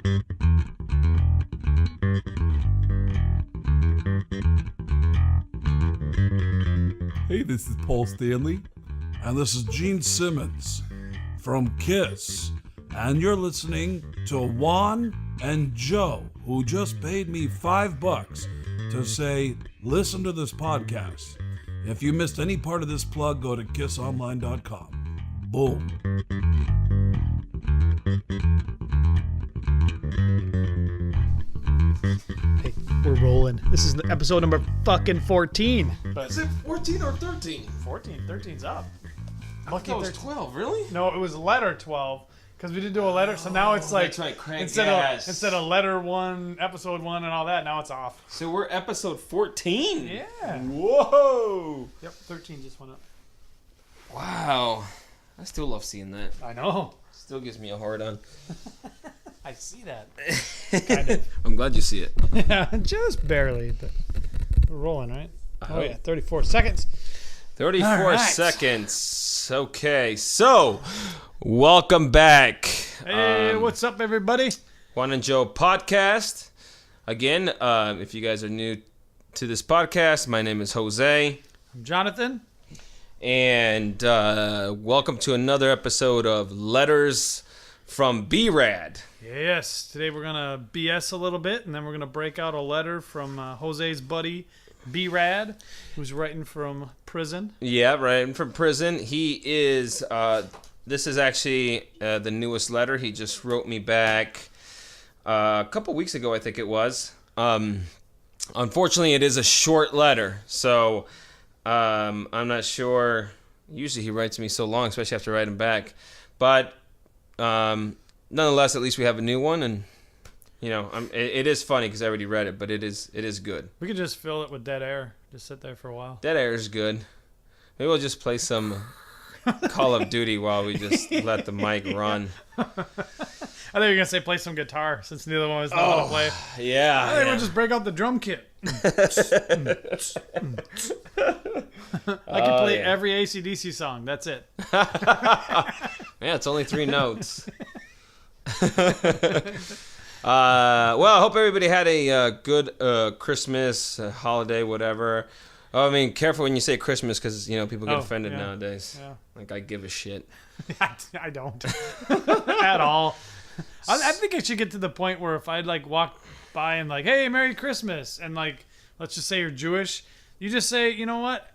Hey, this is Paul Stanley, and this is Gene Simmons from KISS, and you're listening to Juan and Joe, who just paid me $5 to say, listen to this podcast. If you missed any part of this plug, go to kissonline.com. Boom. Hey, we're rolling. This is episode number fucking 14. But is it 14 or 13? 14. 13's up. I thought it was 12, really? No, it was letter 12 because we didn't do a letter. So now it's like that's right, crank instead gas. of letter 1, episode 1, and all that. Now it's off. So we're episode 14? Yeah. Whoa! Yep, 13 just went up. Wow. I still love seeing that. I know. Still gives me a hard on. I see that. Kind of. I'm glad you see it. Yeah, just barely, but we're rolling, right? Oh yeah, 34 seconds. 34 right. seconds. Okay, so welcome back. Hey, what's up, everybody? Juan and Joe Podcast. Again, if you guys are new to this podcast, my name is Jose. I'm Jonathan. And welcome to another episode of Letters from B-Rad. Yes, today we're going to BS a little bit, and then we're going to break out a letter from Jose's buddy, B-Rad, who's writing from prison. Yeah, writing from prison. He is, this is actually the newest letter. He just wrote me back a couple weeks ago, I think it was. Unfortunately, it is a short letter, so I'm not sure. Usually he writes me so long, especially after writing back. But nonetheless, at least we have a new one, and you know, it is funny because I already read it, but it is good. We could just fill it with dead air. Just sit there for a while. Dead air is good. Maybe we'll just play some Call of Duty while we just let the mic run. I thought you were going to say play some guitar, since neither one of us know how to play. Yeah. I think we'll just break out the drum kit. I can play every AC/DC song. That's it. Yeah, it's only 3 notes. Well, I hope everybody had a good Christmas, holiday, whatever. I mean, careful when you say Christmas because, you know, people get offended nowadays. Yeah. Like, I give a shit. I don't. At all. I think it should get to the point where if I'd, like, walk by and, like, hey, Merry Christmas, and, like, let's just say you're Jewish, you just say, you know what?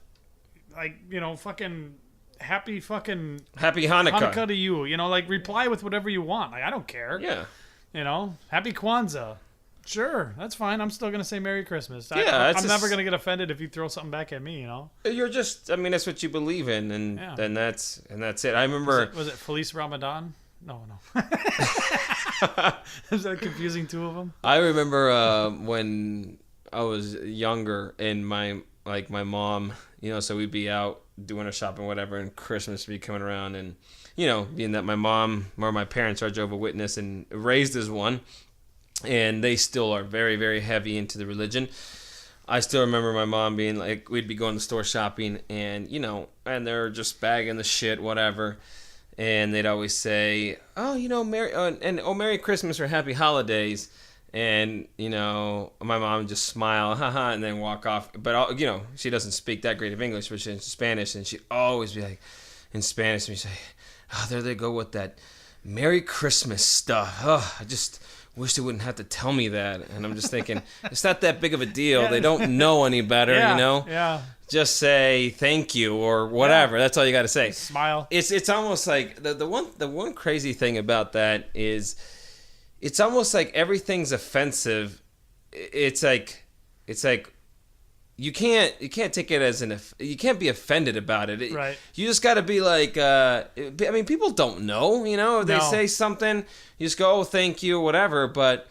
Like, you know, fucking happy Hanukkah to you. You know, like, reply with whatever you want. Like, I don't care. Yeah. You know, happy Kwanzaa. Sure, that's fine. I'm still going to say Merry Christmas. Yeah, I'm never going to get offended if you throw something back at me, you know? You're just, I mean, that's what you believe in, and then that's it. I remember... Was it Feliz Ramadan? No. Is that confusing, two of them? I remember when I was younger, and my mom, you know, so we'd be out doing our shopping, whatever, and Christmas would be coming around, and, you know, being that my mom or my parents are Jehovah's Witness and raised as one, and they still are very, very heavy into the religion. I still remember my mom being like, we'd be going to the store shopping, and, you know, and they're just bagging the shit, whatever, and they'd always say, oh, you know, Merry Christmas or Happy Holidays. And, you know, my mom would just smile, haha, and then walk off. But, you know, she doesn't speak that great of English, but she's in Spanish. And she'd always be like, in Spanish, and she'd say, oh, there they go with that Merry Christmas stuff. Oh, I just wish they wouldn't have to tell me that. And I'm just thinking, it's not that big of a deal. They don't know any better, you know? Yeah. Just say thank you or whatever. Yeah. That's all you got to say. Smile. It's almost like, the one crazy thing about that is... It's almost like everything's offensive. It's like you can't take it as you can't be offended about it. Right. You just got to be like I mean, people don't know, you know. If they say something, you just go, "Oh, thank you," whatever. But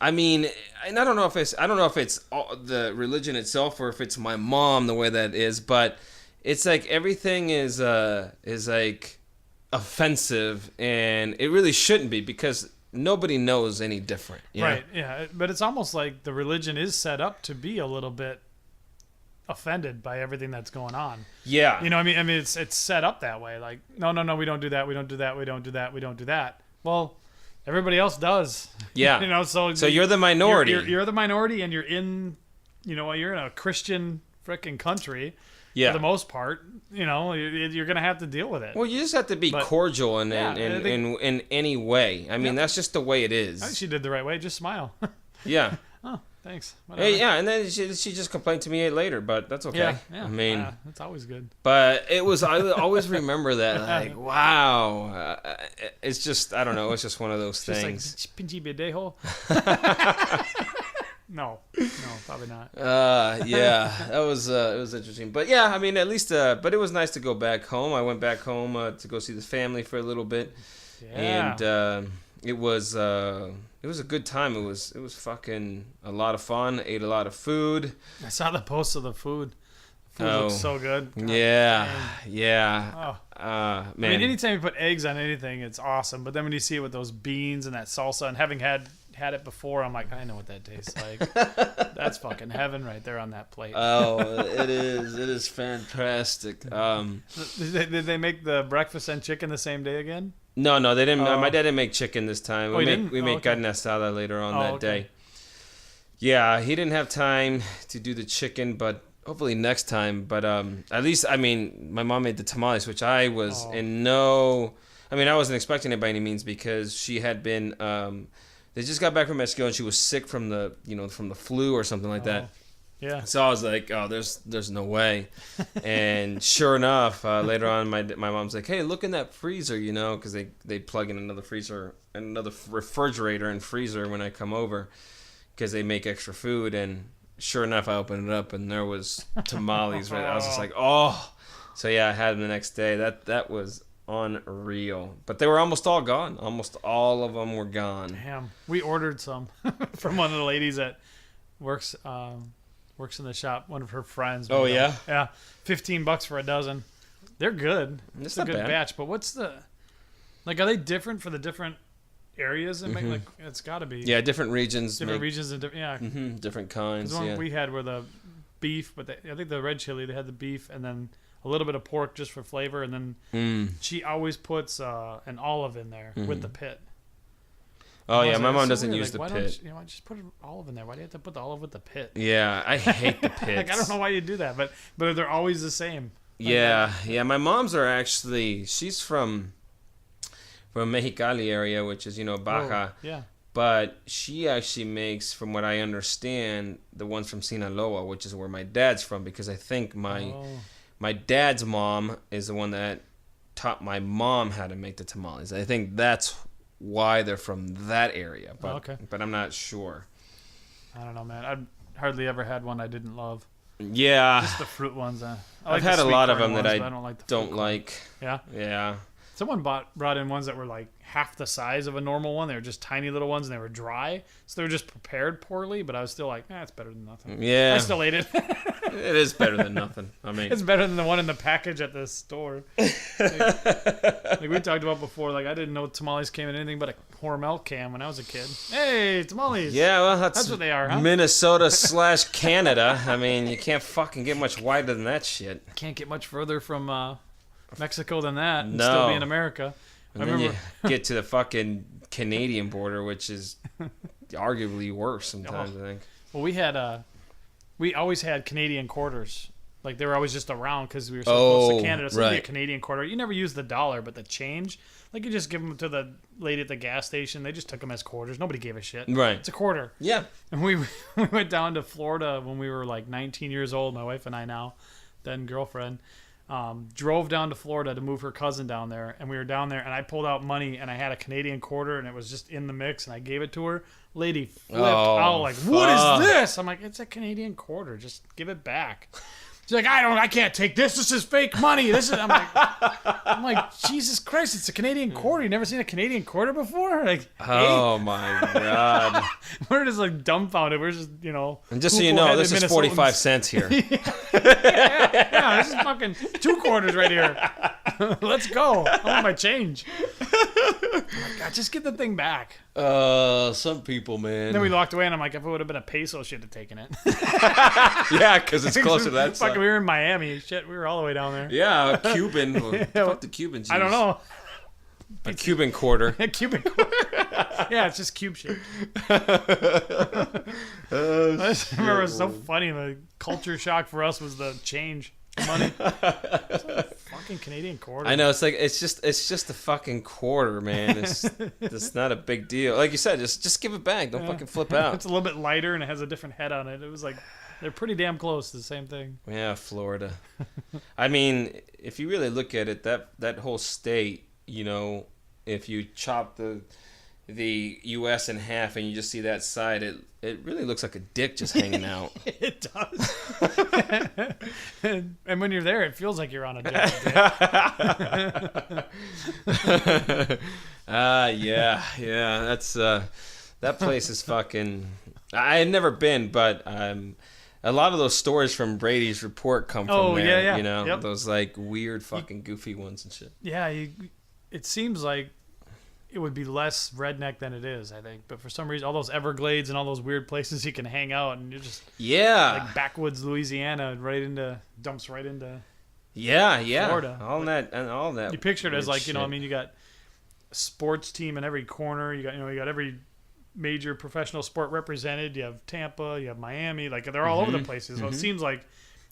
I mean, and I don't know if it's the religion itself or if it's my mom the way that is, but it's like everything is like offensive, and it really shouldn't be because nobody knows any different. Right, yeah. But it's almost like the religion is set up to be a little bit offended by everything that's going on. Yeah. You know what I mean? I mean, it's set up that way. Like, no, we don't do that. We don't do that. We don't do that. We don't do that. Well, Everybody else does. Yeah. You know, so you're the minority. You're the minority, and you're in a Christian frickin' country. Yeah. For the most part, you know, you're gonna have to deal with it. Well, you just have to be cordial in any way. I mean, that's just the way it is. I think she did the right way. Just smile. Yeah. Oh, thanks. Whatever. Hey, yeah, and then she just complained to me later, but that's okay. Yeah. I mean, that's always good. But it was. I always remember that. Like, wow. It's just. I don't know. It's just one of those things. Just like pinchi bidejo. No, probably not. Yeah, that was it was interesting, but yeah, I mean, at least, but it was nice to go back home. I went back home to go see the family for a little bit, and it was a good time. It was fucking a lot of fun. Ate a lot of food. I saw the posts of the food. Food looks so good. God, yeah. Oh. Man. I mean, anytime you put eggs on anything, it's awesome. But then when you see it with those beans and that salsa, and having had it before, I'm like, I know what that tastes like. That's fucking heaven right there on that plate. Oh, it is. It is fantastic. Did they make the breakfast and chicken the same day again? No, they didn't. My dad didn't make chicken this time. Oh, We made carne asada later on that day. Yeah, he didn't have time to do the chicken, but hopefully next time. But at least, I mean, my mom made the tamales, which I was I wasn't expecting it by any means, because she had been. They just got back from Mexico, and she was sick from the flu or something like that. Yeah. So I was like, oh, there's no way. And sure enough, later on, my mom's like, hey, look in that freezer, you know, because they plug in another refrigerator and freezer when I come over, because they make extra food. And sure enough, I opened it up, and there was tamales. Right, I was just like, oh. So yeah, I had them the next day. That was unreal, but they were almost all gone. Almost all of them were gone. Damn, we ordered some from one of the ladies that works in the shop. One of her friends. Oh yeah, $15 for a dozen. They're good. It's a good batch. But what's the are they different for the different areas? And like it's got to be. Yeah, different regions. Regions and different kinds. The one we had were the beef, but I think the red chili, they had the beef and then a little bit of pork just for flavor, and then she always puts an olive in there with the pit. Oh yeah, my mom doesn't use the pit. Why just put an olive in there? Why do you have to put the olive with the pit? Yeah, I hate the pits. I don't know why you do that, but they're always the same. Yeah. My mom's are actually, she's from Mexicali area, which is Baja. Yeah. But she actually makes, from what I understand, the ones from Sinaloa, which is where my dad's from, because I think my dad's mom is the one that taught my mom how to make the tamales. I think that's why they're from that area, but I'm not sure. I don't know, man. I've hardly ever had one I didn't love. Yeah, just the fruit ones. I've had a lot of them that I don't like. Yeah. Someone brought in ones that were like half the size of a normal one. They were just tiny little ones, and they were dry, so they were just prepared poorly. But I was still like, it's better than nothing. Yeah, I still ate it. It is better than nothing. I mean, it's better than the one in the package at the store. Like we talked about before, like I didn't know tamales came in anything but a Hormel can when I was a kid. Hey, tamales! Yeah, well, that's what they are, huh? Minnesota/Canada. I mean, you can't fucking get much wider than that shit. Can't get much further from Mexico than that and no. still be in America. And then you get to the fucking Canadian border, which is arguably worse sometimes, I think. Well, we always had Canadian quarters. Like, they were always just around because we were so close to Canada. So it'd be a Canadian quarter. You never used the dollar, but the change, like, you just give them to the lady at the gas station. They just took them as quarters. Nobody gave a shit. Right. It's a quarter. Yeah. And we went down to Florida when we were, like, 19 years old, my wife and I now, then girlfriend. Drove down to Florida to move her cousin down there, and we were down there, and I pulled out money, and I had a Canadian quarter, and it was just in the mix, and I gave it to her. Lady flipped out like, "What is this?" I'm like, "It's a Canadian quarter. Just give it back." She's like, I can't take this. This is fake money. I'm like, Jesus Christ, it's a Canadian quarter. You never seen a Canadian quarter before? Like, oh my God. We're just like dumbfounded. We're just, And just so you know, this is 45 cents here. yeah, this is fucking 2 quarters right here. Let's go. I want my change. Oh my God, just get the thing back. Some people, man. And then we walked away, and I'm like, if it would have been a peso, she'd have taken it. Yeah, because it's closer to that side. We were in Miami. Shit, we were all the way down there. Yeah, a Cuban. Fuck the Cubans. I don't know. A Cuban quarter. A Cuban quarter. Yeah, it's just cube shaped. I just remember it was so funny. The culture shock for us was the change money. It's like a fucking Canadian quarter. I know, it's like it's just a fucking quarter, man. It's not a big deal. Like you said, just give it back. Don't fucking flip out. It's a little bit lighter and it has a different head on it. It was like they're pretty damn close to the same thing. Yeah, Florida. I mean, if you really look at it, that whole state, you know, if you chop the U.S. in half and you just see that side, it really looks like a dick just hanging out. It does. and when you're there, it feels like you're on a dick. Yeah. That's that place is fucking. I had never been, but a lot of those stories from Brady's report come from there. Yeah. You know, Yep. those like weird fucking goofy ones and shit. Yeah, it seems like it would be less redneck than it is, I think. But for some reason, all those Everglades and all those weird places you can hang out, and you're just like backwoods Louisiana, dumps right into Florida. All that. You picture it as like, shit. I mean, you got a sports team in every corner. You got every major professional sport represented. You have Tampa, you have Miami, like they're all over the places. So it seems like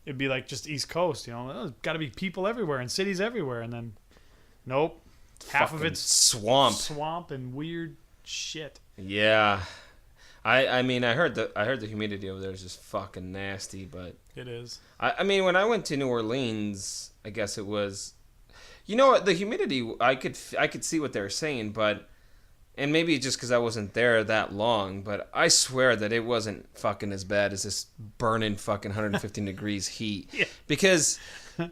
it'd be like just East Coast, there's got to be people everywhere and cities everywhere, and then nope. Half of it's swamp and weird shit. Yeah, I mean I heard the humidity over there is just fucking nasty, but it is. I mean when I went to New Orleans, I guess it was, the humidity I could see what they were saying, but and maybe just because I wasn't there that long, but I swear that it wasn't fucking as bad as this burning fucking 115 degrees heat. Yeah. Because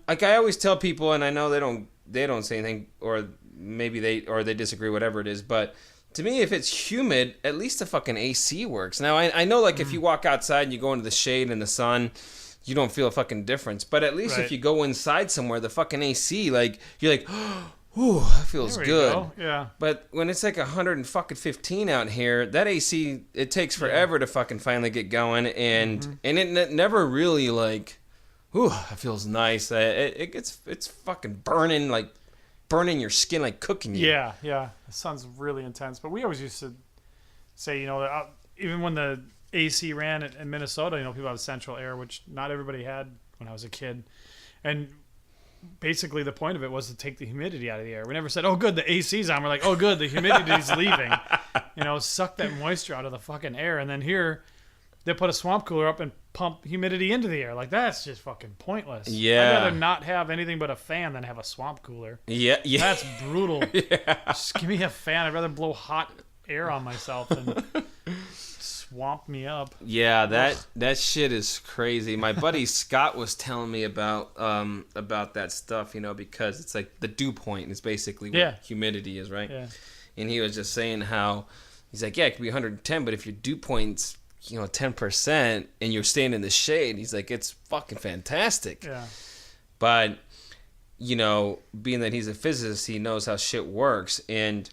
like I always tell people, and I know they don't say anything, or maybe they disagree, whatever it is, but to me, if it's humid, at least the fucking AC works. Now, I know, like, if you walk outside and you go into the shade and the sun, you don't feel a fucking difference. But at least if you go inside somewhere, the fucking AC, like, you're like, ooh, that feels good. Go. Yeah. But when it's like 115 out here, that AC, it takes forever to fucking finally get going, and it never really, like, ooh, that feels nice. It's fucking burning your skin, like cooking you. Yeah. It sounds really intense. But we always used to say, that even when the AC ran in Minnesota, people have central air, which not everybody had when I was a kid. And basically the point of it was to take the humidity out of the air. We never said, oh, good, the AC's on. We're like, oh, good, the humidity's leaving. Suck that moisture out of the fucking air. And then here, they put a swamp cooler up and pump humidity into the air. Like, that's just fucking pointless. Yeah. I'd rather not have anything but a fan than have a swamp cooler. Yeah. That's brutal. Yeah. Just give me a fan. I'd rather blow hot air on myself than swamp me up. Yeah, that shit is crazy. My buddy Scott was telling me about that stuff, because it's like the dew point is basically what humidity is, right? Yeah. And he was just saying how he's like, yeah, it could be 110, but if your dew point's 10% and you're staying in the shade, he's like, it's fucking fantastic. Yeah. But being that he's a physicist, he knows how shit works, and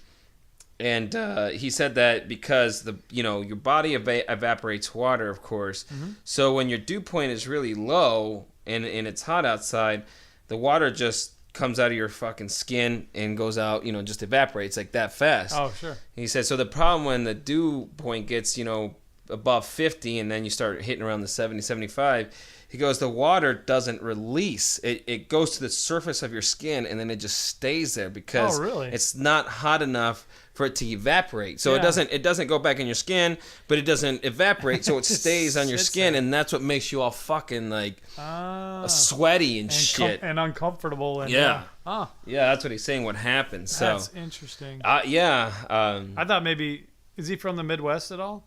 he said that because your body evaporates water, of course. So when your dew point is really low and it's hot outside, the water just comes out of your fucking skin and goes out, just evaporates like that fast. Oh, sure. He said, so the problem when the dew point gets, above 50 and then you start hitting around the 70, 75, he goes, the water doesn't release. It goes to the surface of your skin and then it just stays there because it's not hot enough for it to evaporate. So it doesn't go back in your skin, but it doesn't evaporate, so it stays on your skin, and that's what makes you all fuking like sweaty and shit. And uncomfortable. And, yeah. Yeah, that's what he's saying, what happens. So that's interesting. I thought maybe, is he from the Midwest at all?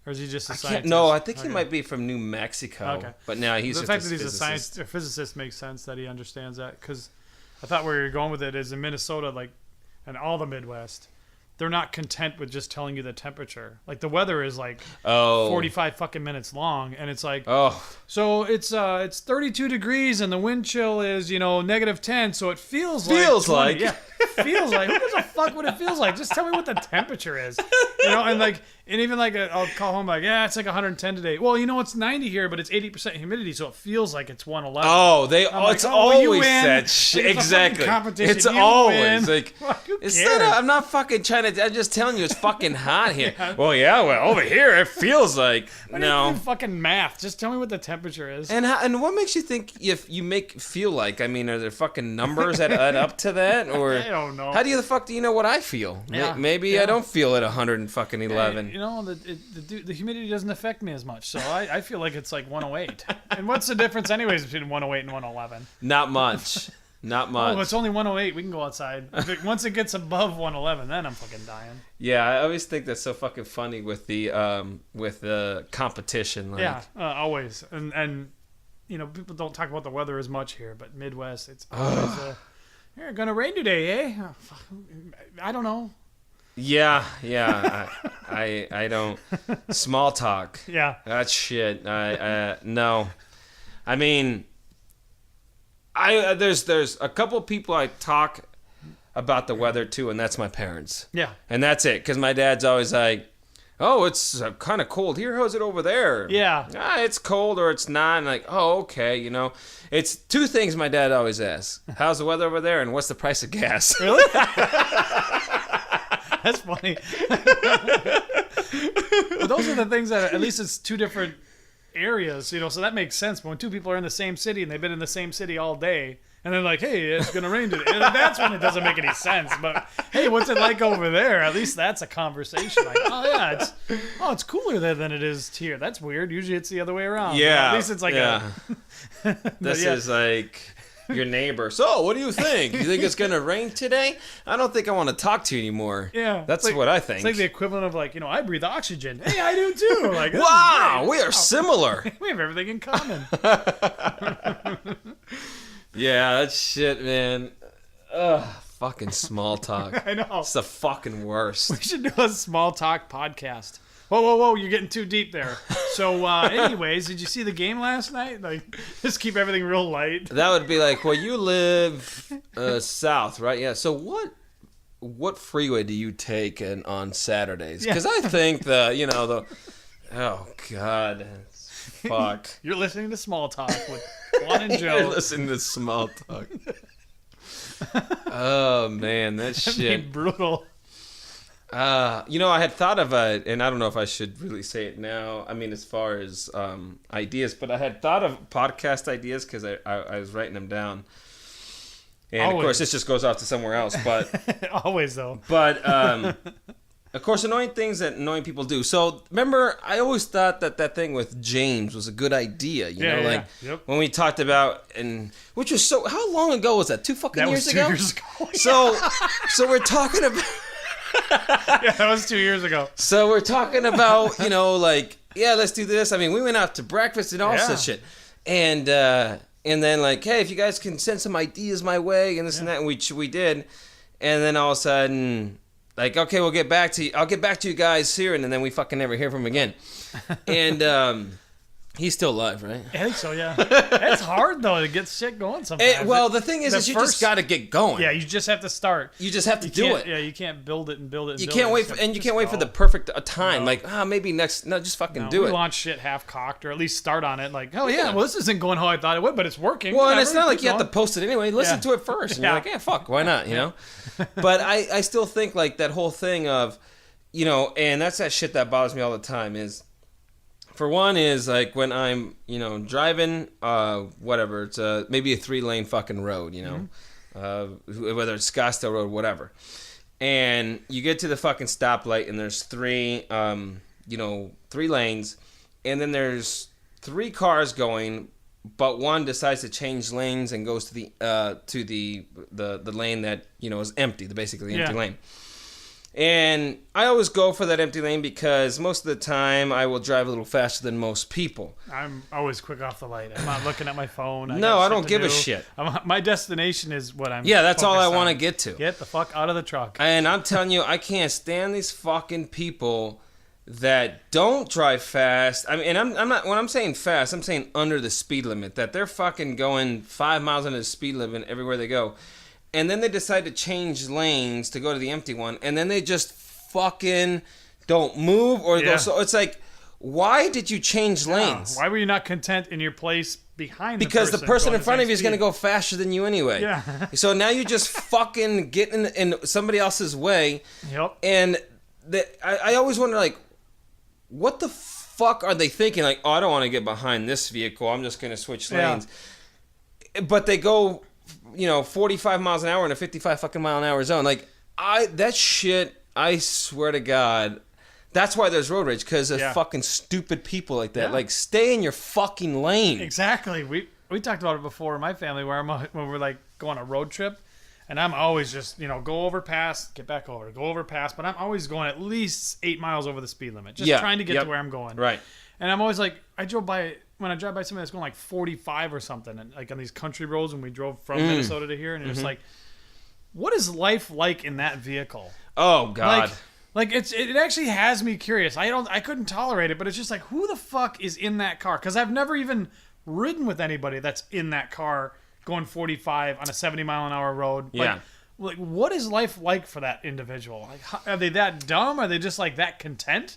Or is he just a scientist? No, I think he might be from New Mexico. Okay. But now he's the just fact that he's physicist. a physicist makes sense that he understands that, because I thought where you're going with it is in Minnesota, and all the Midwest, they're not content with just telling you the temperature. Like, the weather is 45 fucking minutes long, and it's like, so it's 32 degrees and the wind chill is -10, so it feels like 20. like feels like. Who gives a fuck what it feels like? Just tell me what the temperature is. And even like I'll call home like, yeah, it's like 110 today. Well, it's 90 here, but it's 80% humidity, so it feels like it's 111. Oh, it's always that shit. shit. Exactly. It's always like, I'm not fucking trying to. I'm just telling you, it's fucking hot here. Yeah. Well, over here it feels like no fucking math. Just tell me what the temperature is. And what makes you think if you feel like? I mean, are there fucking numbers that add up to that, or I don't know. How do you the fuck do you know what I feel? Yeah. Maybe I don't feel at 111. The humidity doesn't affect me as much, so I feel like it's like 108. And what's the difference anyways between 108 and 111? Not much. Not much. Oh, it's only 108. We can go outside. Once it gets above 111, then I'm fucking dying. Yeah, I always think that's so fucking funny with the competition. Like. Yeah, always. And people don't talk about the weather as much here, but Midwest, it's always you're gonna rain today, eh? I don't know. Yeah. I don't. Small talk. Yeah. That's shit. No. I mean, there's a couple people I talk about the weather to, and that's my parents. Yeah. And that's it, because my dad's always like, oh, it's kind of cold here. How's it over there? Yeah. It's cold or it's not. And like, oh, okay. It's two things my dad always asks. How's the weather over there? And what's the price of gas? Really? That's funny. But those are the things that, at least it's two different areas, so that makes sense. But when two people are in the same city and they've been in the same city all day, and they're like, hey, it's going to rain today, and that's when it doesn't make any sense. But, hey, what's it like over there? At least that's a conversation. Like, it's cooler there than it is here. That's weird. Usually it's the other way around. Yeah. At least it's like This is like your neighbor. So, what do you think? You think it's going to rain today? I don't think I want to talk to you anymore. Yeah. That's what I think. It's like the equivalent of like, I breathe oxygen. Hey, I do too. Like, wow, we are similar. We have everything in common. Yeah, that shit, man. Ugh, fucking small talk. I know. It's the fucking worst. We should do a small talk podcast. Whoa, you're getting too deep there. So, anyways, did you see the game last night? Like, just keep everything real light. That would be like, well, you live south, right? Yeah. So what freeway do you take on Saturdays? Because I think oh, God. Fuck. You're listening to Small Talk with Juan and Joe. You're listening to Small Talk. Oh, man, that shit. Brutal. I had thought of and I don't know if I should really say it now. I mean, as far as ideas, but I had thought of podcast ideas because I was writing them down. And Always. Of course, this just goes off to somewhere else. But Always, though. But, of course, annoying things that annoying people do. So, remember, I always thought that thing with James was a good idea. Yep. When we talked about, which was how long ago was that? 2 fucking years ago? That was 2 years ago. So we're talking about... Yeah, that was 2 years ago. So we're talking about, let's do this. I mean, we went out to breakfast and all such shit. And then, like, hey, if you guys can send some ideas my way and this and that, and we did. And then all of a sudden... Like, okay, I'll get back to you guys here, and then we fucking never hear from him again. And he's still alive, right? I think so, yeah. It's hard, though, to get shit going sometimes. The thing is you just got to get going. Yeah, you just have to start. You just have to do it. Yeah, you can't build it and build it and you build can't it. You can't wait for the perfect time. No. Like, maybe next... No, just fucking do it. We launch shit half-cocked, or at least start on it. Like, well, this isn't going how I thought it would, but it's working. Well, and it's not like you have to post it anyway. Listen to it first. And you're like, fuck, why not, you know? But I still think, like, that whole thing of, and that's that shit that bothers me all the time is... For one is, like, when I'm, driving, whatever, it's maybe a 3-lane fucking road, whether it's Scottsdale Road, whatever. And you get to the fucking stoplight, and there's 3 lanes, and then there's 3 cars going, but one decides to change lanes and goes to the lane that, is empty, basically the empty lane. And I always go for that empty lane because most of the time I will drive a little faster than most people. I'm always quick off the light. I'm not looking at my phone. I don't give a shit. My destination is what I'm that's all I want to get to. Get the fuck out of the truck. And I'm telling you, I can't stand these fucking people that don't drive fast. I mean, and I'm not, when I'm saying fast, I'm saying under the speed limit. That they're fucking going 5 miles under the speed limit everywhere they go. And then they decide to change lanes to go to the empty one. And then they just fucking don't move or go Yeah. slow. It's like, why did you change lanes? Why were you not content in your place behind Because the person in front of you is going to go. go faster than you anyway. Yeah. So now you just fucking get in somebody else's way. Yep. And I always wonder, like, what the fuck are they thinking? Like, oh, I don't want to get behind this vehicle. I'm just going to switch lanes. But they go, 45 miles an hour in a 55 fucking mile an hour zone. Like, that shit, I swear to God, that's why there's road rage, because of fucking stupid people like that. Yeah. Like, stay in your fucking lane. Exactly. We talked about it before in my family when we're like going on a road trip, and I'm always just go over past, get back over, go over past, but I'm always going at least 8 miles over the speed limit, just trying to get to where I'm going. Right. And I'm always like, when I drive by somebody that's going like 45 or something, and like on these country roads when we drove from Minnesota to here, and it's like, what is life like in that vehicle? Oh God. Like it actually has me curious. I couldn't tolerate it, but it's just like, who the fuck is in that car? Because I've never even ridden with anybody that's in that car going 45 on a 70 mile an hour road. Yeah. Like what is life like for that individual? Like, are they that dumb? Are they just like that content?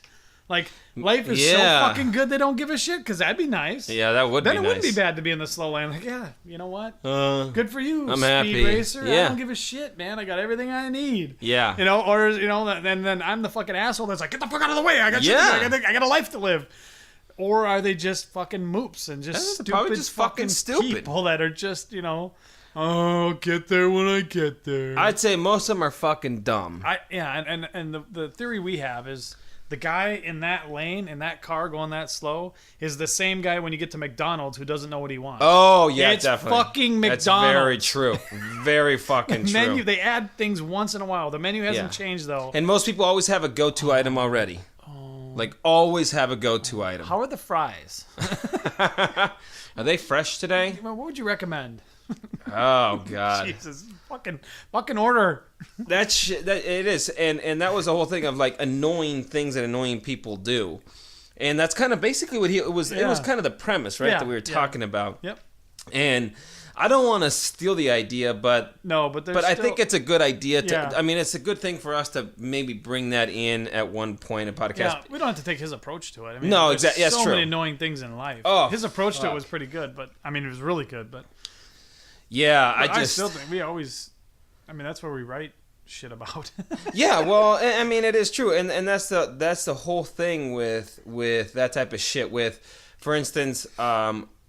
Like, life is so fucking good they don't give a shit? Because that'd be nice. Yeah, that would be nice. Then it wouldn't be bad to be in the slow lane. Like, yeah, you know what? Good for you, I'm speed happy. racer. Yeah. I don't give a shit, man. I got everything I need. Yeah. Or, then I'm the fucking asshole that's like, get the fuck out of the way. I got shit to do. I got a life to live. Or are they just fucking moops and just stupid probably just fucking stupid people that are just, oh, get there when I get there. I'd say most of them are fucking dumb. And the theory we have is the guy in that lane, in that car going that slow, is the same guy when you get to McDonald's who doesn't know what he wants. Oh, yeah, it's definitely. Fucking McDonald's. That's very true. Very fucking true. Menu, they add things once in a while. The menu hasn't changed, though. And most people always have a go-to item already. Like, always have a go-to item. How are the fries? Are they fresh today? What would you recommend? Oh, God. Jesus. Fucking order. That shit, it is. And that was the whole thing of, like, annoying things that annoying people do. And that's kind of basically what it was kind of the premise, right, that we were talking about. Yep. And I don't want to steal the idea, but I think it's a good idea to. I mean, it's a good thing for us to maybe bring that in at one point in a podcast. Yeah, we don't have to take his approach to it. I mean, no, exactly. That's so true. many annoying things in life. Oh, his approach to it was pretty good, but I mean, it was really good. But yeah, I still think we always. I mean, that's where we write shit about. Yeah, well, I mean, it is true, and that's the whole thing with that type of shit. With, for instance,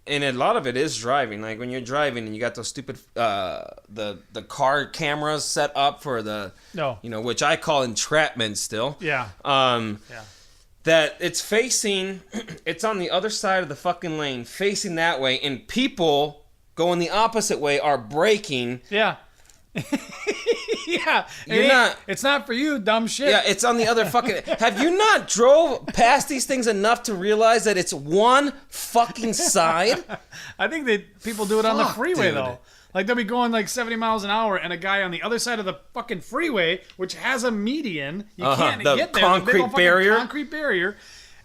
and a lot of it is driving. Like when you're driving and you got those stupid the car cameras set up for which I call entrapment still. Yeah. That it's facing, it's on the other side of the fucking lane, facing that way, and people going the opposite way are braking. Yeah. Yeah. It's not for you, dumb shit. Yeah, it's on the other fucking... Have you not drove past these things enough to realize that it's one fucking side? I think people do it on the freeway, dude. though. Like, they'll be going like 70 miles an hour, and a guy on the other side of the fucking freeway, which has a median, you can't get there. Concrete barrier. Concrete barrier.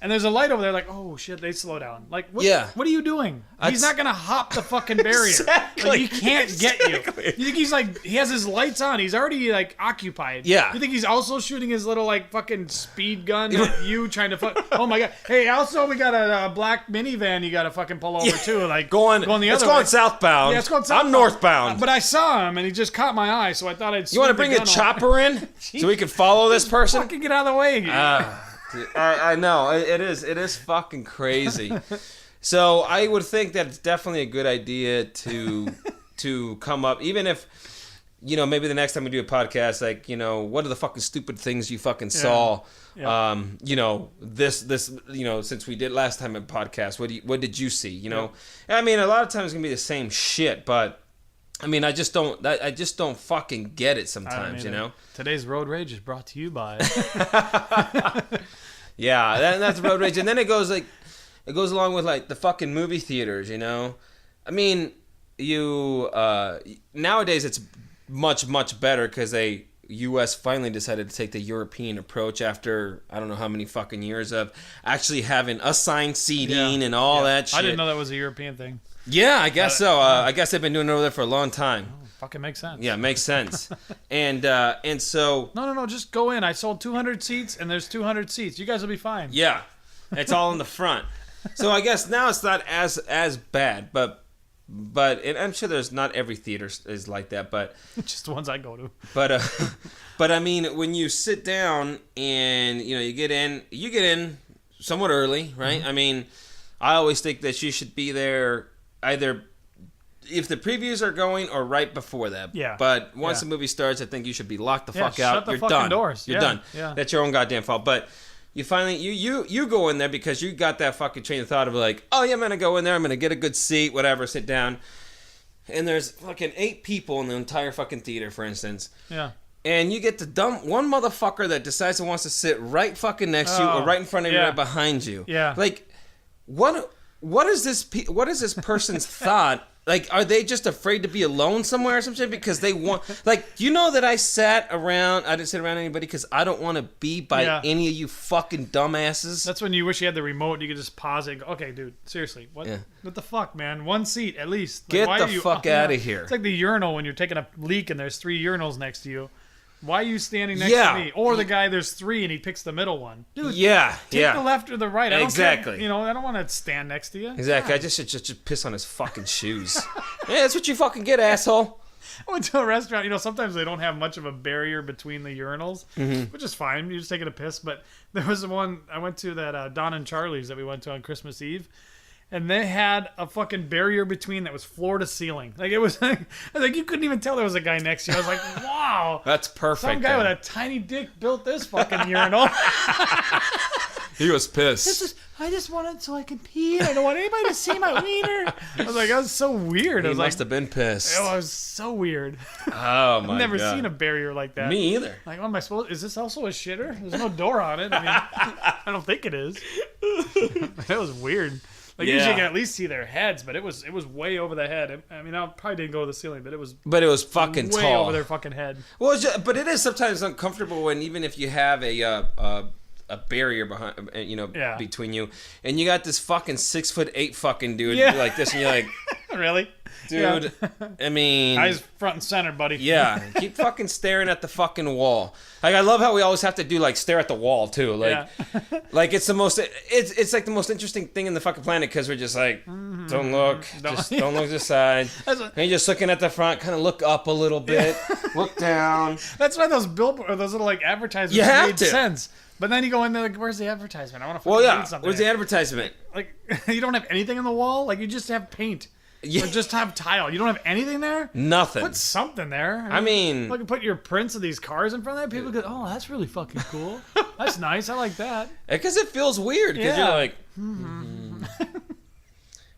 And there's a light over there, like, oh shit, they slow down. Like, what are you doing? He's not gonna hop the fucking barrier. Exactly. Like, he can't get you. You think he's like, he has his lights on. He's already like occupied. Yeah. You think he's also shooting his little like fucking speed gun at you, trying to oh my god. Hey, also we got a black minivan you gotta fucking pull over too. Like going the other way. It's going southbound. Yeah, it's going southbound. I'm northbound. But I saw him and he just caught my eye, so I thought I'd. You want to bring a chopper in so we can follow this person? Fucking get out of the way. I know it is fucking crazy. So I would think that it's definitely a good idea to come up, even if maybe the next time we do a podcast, like what are the fucking stupid things you fucking saw? Yeah. This since we did last time a podcast, what did you see? I mean, a lot of times it's gonna be the same shit, but. I mean, I just don't fucking get it sometimes, Today's Road Rage is brought to you by. Yeah, that's road rage, and then it goes along with like the fucking movie theaters, I mean, nowadays it's much better because U.S. finally decided to take the European approach after I don't know how many fucking years of actually having assigned seating and all that shit. I didn't know that was a European thing. Yeah, I guess so. I guess they've been doing it over there for a long time. Fucking makes sense. Yeah, makes sense. and so No, just go in. I sold 200 seats, and there's 200 seats. You guys will be fine. yeah, it's all in the front. So I guess now it's not as bad, but and I'm sure there's not every theater is like that, but Just the ones I go to. but I mean, when you sit down and you get in somewhat early, right? I mean, I always think that you should be there either if the previews are going or right before that. Yeah. But once Yeah. the movie starts, I think you should be locked the fuck shut out. the You're fucking done. doors. You're Yeah, done. yeah. That's your own goddamn fault. But you finally you go in there because you got that fucking train of thought of like, oh yeah, I'm gonna go in there. I'm gonna get a good seat, whatever, sit down. And there's fucking 8 people in the entire fucking theater, for instance. Yeah. And you get the dumb one motherfucker that decides he wants to sit right fucking next to you or right in front of you, yeah. right behind you. Yeah. Like, what is this person's thought? Like, are they just afraid to be alone somewhere or some shit because they want? Like, you know that I didn't sit around anybody because I don't want to be by any of you fucking dumbasses. That's when you wish you had the remote. You could just pause it and go, okay, dude, seriously, what the fuck, man? One seat at least. Like, Get why the are you, fuck out of here. It's like the urinal when you're taking a leak and there's 3 urinals next to you. Why are you standing next to me? Or the guy, there's 3 and he picks the middle one. Dude, take the left or the right. I don't Exactly. care. I don't want to stand next to you. Exactly. I just should just piss on his fucking shoes. Yeah, that's what you fucking get, asshole. I went to a restaurant. Sometimes they don't have much of a barrier between the urinals, which is fine. You're just taking a piss. But there was one I went to that Don and Charlie's that we went to on Christmas Eve. And they had a fucking barrier between that was floor to ceiling. Like, it was like you couldn't even tell there was a guy next to you. I was like, wow. That's perfect. Some guy with a tiny dick built this fucking urinal. He was pissed. I just want it so I can pee. I don't want anybody to see my wiener. I was like, that was so weird. He must have been pissed. It was so weird. Oh, my God. I've never seen a barrier like that. Me either. Like, what am I supposed? Is this also a shitter? There's no door on it. I mean, I don't think it is. That was weird. Like, usually you can at least see their heads, but it was way over the head. I mean, I probably didn't go to the ceiling, but it was fucking way tall. over their fucking head. Well, but it is sometimes uncomfortable when even if you have a barrier behind, between you, and you got this fucking 6'8" fucking dude like this, and you're like, really? dude, I mean, eyes front and center, buddy. Yeah, keep fucking staring at the fucking wall. Like, I love how we always have to do, like, stare at the wall too. Like, like it's the most, it's like the most interesting thing in the fucking planet because we're just like, don't look, just don't look to the side. And you're just looking at the front, kind of look up a little bit, look down. That's why those billboards, or those little like advertisements made sense. But then you go in there, like, where's the advertisement? I want to read something. Where's the advertisement? Like, you don't have anything on the wall? Like, you just have paint. Yeah. Or just have tile. You don't have anything there? Nothing. Put something there. I mean... Like, put your prints of these cars in front of that. People go, oh, that's really fucking cool. That's nice. I like that. Because it feels weird. Because you're like...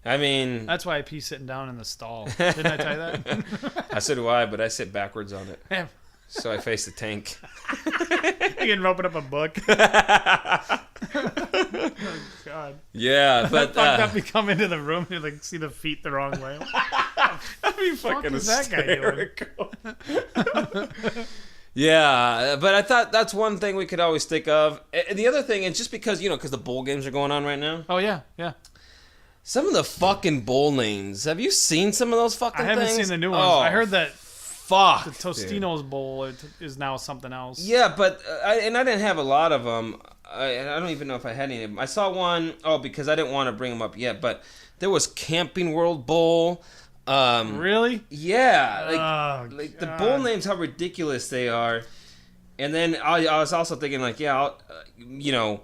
I mean... That's why I pee sitting down in the stall. Didn't I tell you that? So do I, but I sit backwards on it. Yeah. So I face the tank. You can open up a book. Oh, God. Yeah, but... fucked up, you come into the room and you like see the feet the wrong way. That'd be fucking hysterical. That guy doing? Yeah, but I thought that's one thing we could always think of. And the other thing, and just because, because the bowl games are going on right now. Oh, yeah, yeah. Some of the fucking bowl names. Have you seen some of those fucking things? I haven't seen the new ones. Oh, I heard that fuck, the Tostino's Bowl is now something else. Yeah, but I didn't have a lot of them. I don't even know if I had any of them. I saw one, because I didn't want to bring them up yet, but there was Camping World Bowl. Really? Yeah. Like the bowl names, how ridiculous they are. And then I was also thinking, like, the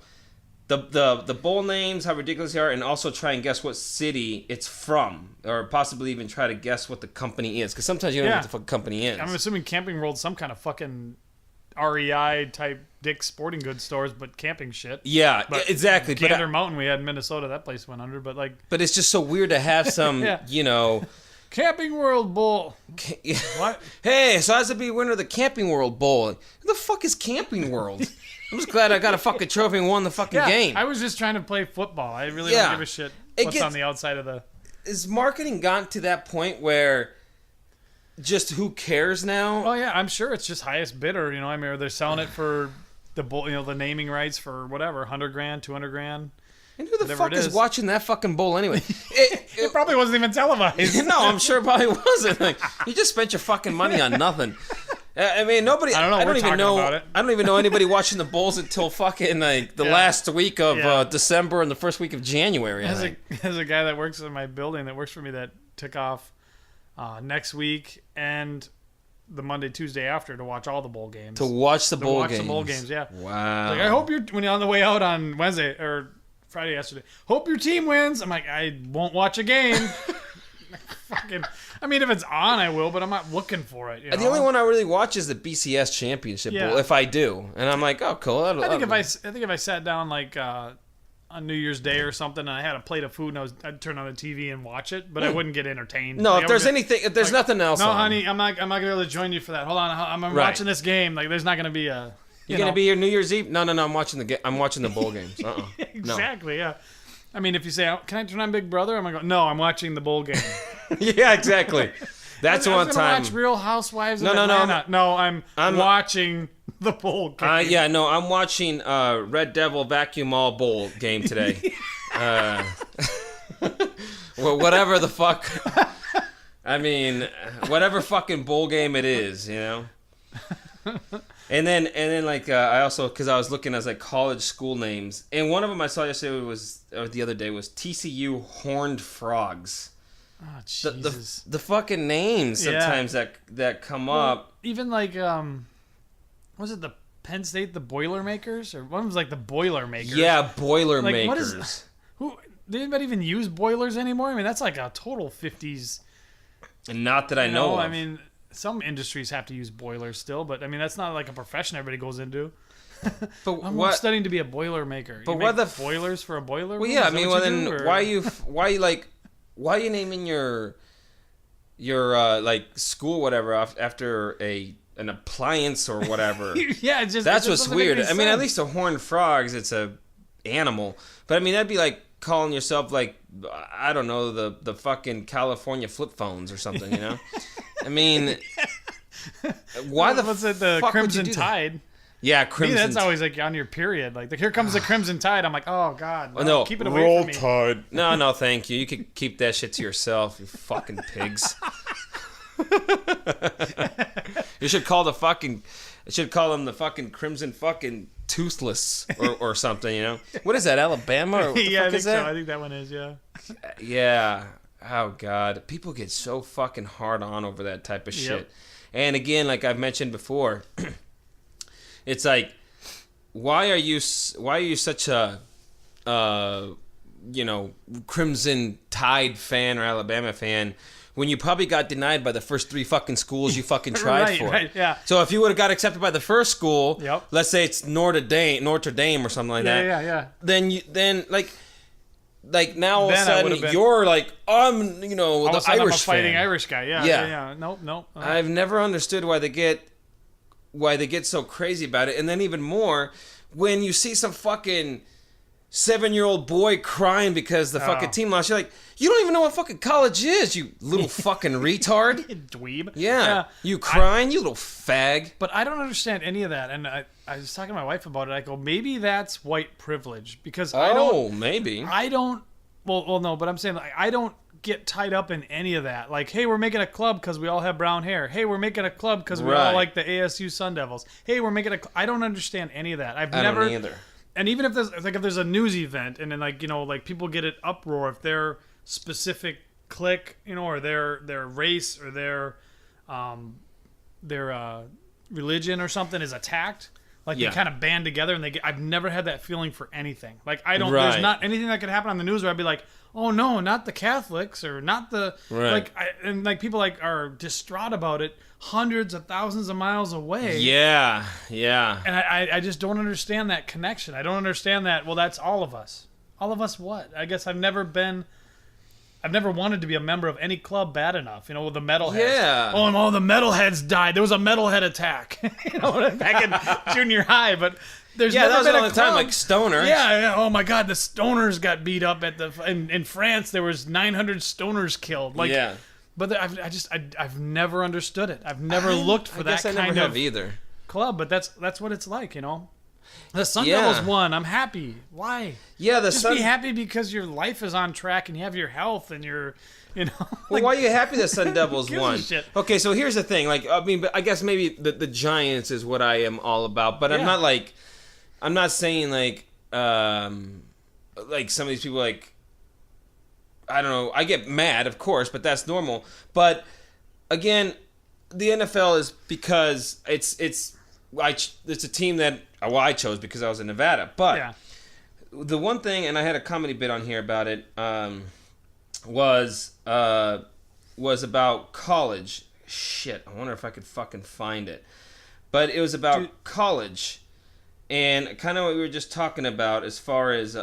bowl names, how ridiculous they are, and also try and guess what city it's from, or possibly even try to guess what the company is, because sometimes you don't know what the fucking company is. I'm assuming Camping World's some kind of fucking REI type Dick's Sporting Goods stores, but camping shit. Yeah, exactly. Gander Mountain we had in Minnesota, that place went under, but it's just so weird to have some, Camping World Bowl. What? Hey, so I was to be winner of the Camping World Bowl. Who the fuck is Camping World? I'm just glad I got a fucking trophy and won the fucking game. I was just trying to play football. I really don't give a shit what's on the outside of the... Is marketing gotten to that point where just who cares now? Oh, yeah, I'm sure it's just highest bidder. I mean, they're selling it for the the naming rights for whatever, $100,000, $200,000. And who the fuck is watching that fucking bowl anyway? It probably wasn't even televised. No, I'm sure it probably wasn't. Like, you just spent your fucking money on nothing. I mean, nobody. I don't know. We're talking about it. I don't even know anybody watching the Bulls until fucking like the last week of December and the first week of January. There's a guy that works in my building that works for me that took off next week and the Monday, Tuesday after to watch all the bowl games. To watch the bowl games. The bowl games, yeah. Wow. Like, I hope when you're on the way out on Wednesday or Friday yesterday. Hope your team wins. I'm like, I won't watch a game. Fucking. I mean, if it's on, I will, but I'm not looking for it. You know? The only one I really watch is the BCS Championship Bowl, if I do, and I'm like, oh, cool. I think if I sat down like on New Year's Day or something, and I had a plate of food, and I'd turn on the TV and watch it, but I wouldn't get entertained. No, like, if there's nothing else. No, on. Honey, I'm not gonna be able to join you for that. Hold on, I'm watching this game. Like, there's not gonna be a. You're gonna be your New Year's Eve? No. I'm watching the bowl games. Exactly. No. Yeah. I mean, if you say, "Can I turn on Big Brother?" I'm gonna go, "No, I'm watching the bowl game." Yeah, exactly. That's one time. Watch Real Housewives of Atlanta. No, I'm watching the bowl game. I'm watching Red Devil Vacuum All Bowl game today. Well, whatever the fuck. I mean, whatever fucking bowl game it is, you know. And then like I also, because I was looking as like college school names, and one of them I saw yesterday or the other day was TCU Horned Frogs. Oh, Jesus. The fucking names sometimes that come up. Even like was it the Penn State the Boilermakers, or one was like the Boilermakers? Yeah, Boilermakers. What is did anybody even use boilers anymore? I mean, that's like a total 50s. And not that I know of. I mean, some industries have to use boilers still, but I mean that's not like a profession everybody goes into. But I'm studying to be a Boilermaker. But what the boilers for a boiler? Well, yeah, I mean, why are you naming your like school whatever after an appliance or whatever? Yeah, it's just that's what's weird. I mean, at least a horned frogs, it's a animal. But I mean, that'd be like calling yourself like, I don't know, the fucking California flip phones or something, you know? I mean, why the Crimson Tide? Yeah, Crimson. Me, that's always like on your period. Like, here comes the Crimson Tide. I'm like, oh god, no, keep it away from me. Tide. No, thank you. You could keep that shit to yourself, you fucking pigs. You should call them the fucking Crimson fucking Toothless or something. You know, what is that, Alabama? Or what the yeah, fuck I think is that? so. I think that one is. Yeah. Yeah. Oh god, people get so fucking hard on over that type of shit. Yep. And again, like I've mentioned before. It's like, why are you such a, Crimson Tide fan or Alabama fan when you probably got denied by the first 3 fucking schools you fucking tried for? Right, yeah. So if you would have got accepted by the first school, yep. Let's say it's Notre Dame or something like that. Yeah. Then like now all of a sudden you're like, I'm, the Irish I'm a fan. fighting Irish guy. Yeah. Nope. I've never understood why they get so crazy about it. And then even more when you see some fucking 7-year-old boy crying because the fucking team lost, you're like, you don't even know what fucking college is, you little fucking retard. Dweeb. Yeah. You crying, you little fag. But I don't understand any of that. And I was talking to my wife about it. I go, maybe that's white privilege because maybe. Well, no, but I'm saying like, I don't get tied up in any of that. Like, hey, we're making a club because we all have brown hair. Hey, we're making a club because we all like the ASU Sun Devils. Hey, we're making I don't understand any of that. I don't either. And even if there's a news event and then like people get an uproar if their specific clique, or their race or their religion or something is attacked. Like, they kind of band together and I've never had that feeling for anything. Like, there's not anything that could happen on the news where I'd be like, oh no, not the Catholics or not the, people are distraught about it hundreds of thousands of miles away. Yeah. And I just don't understand that connection. I don't understand that, well, that's all of us. All of us what? I guess I've never wanted to be a member of any club bad enough. The metalheads. Yeah. Oh, no, the metalheads died. There was a metalhead attack. Back in junior high. But there's never been all the time, like stoners. Yeah. Oh my God, the stoners got beat up in France. There was 900 stoners killed. Like, yeah. But I've never understood it. I've never looked for that kind of either club. But that's what it's like. The Sun Devils won. I'm happy. Why? Yeah, Just be happy because your life is on track and you have your health and you're, Well, why are you happy the Sun Devils won? Shit? Okay, so here's the thing. Like, I mean, I guess maybe the Giants is what I am all about, but I'm not saying like some of these people like, I don't know. I get mad, of course, but that's normal. But again, the NFL is because it's a team that I chose because I was in Nevada. But the one thing, and I had a comedy bit on here about it, was about college. Shit, I wonder if I could fucking find it. But it was about college, and kind of what we were just talking about as far as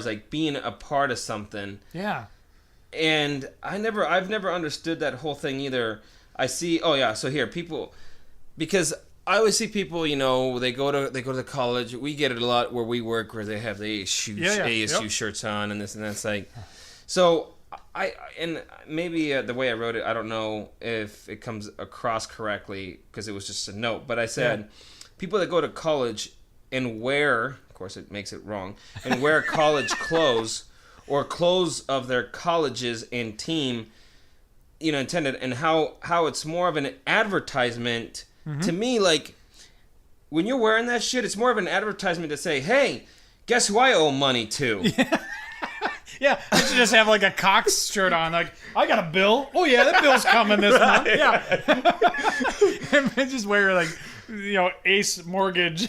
like being a part of something. Yeah. And I've never understood that whole thing either. I see. Oh yeah. So here, people, because I always see people. They go to college. We get it a lot where we work, where they have the ASU shirts on and this and that's like. So and maybe the way I wrote it, I don't know if it comes across correctly because it was just a note. But I said, people that go to college and wear, of course, it makes it wrong, and wear college clothes. Or clothes of their colleges and team, intended, and how it's more of an advertisement. Mm-hmm. To me, like, when you're wearing that shit, it's more of an advertisement to say, hey, guess who I owe money to? Yeah, I should just have like a Cox shirt on. Like, I got a bill. Oh yeah, that bill's coming this month. Yeah. And just wear like, Ace Mortgage.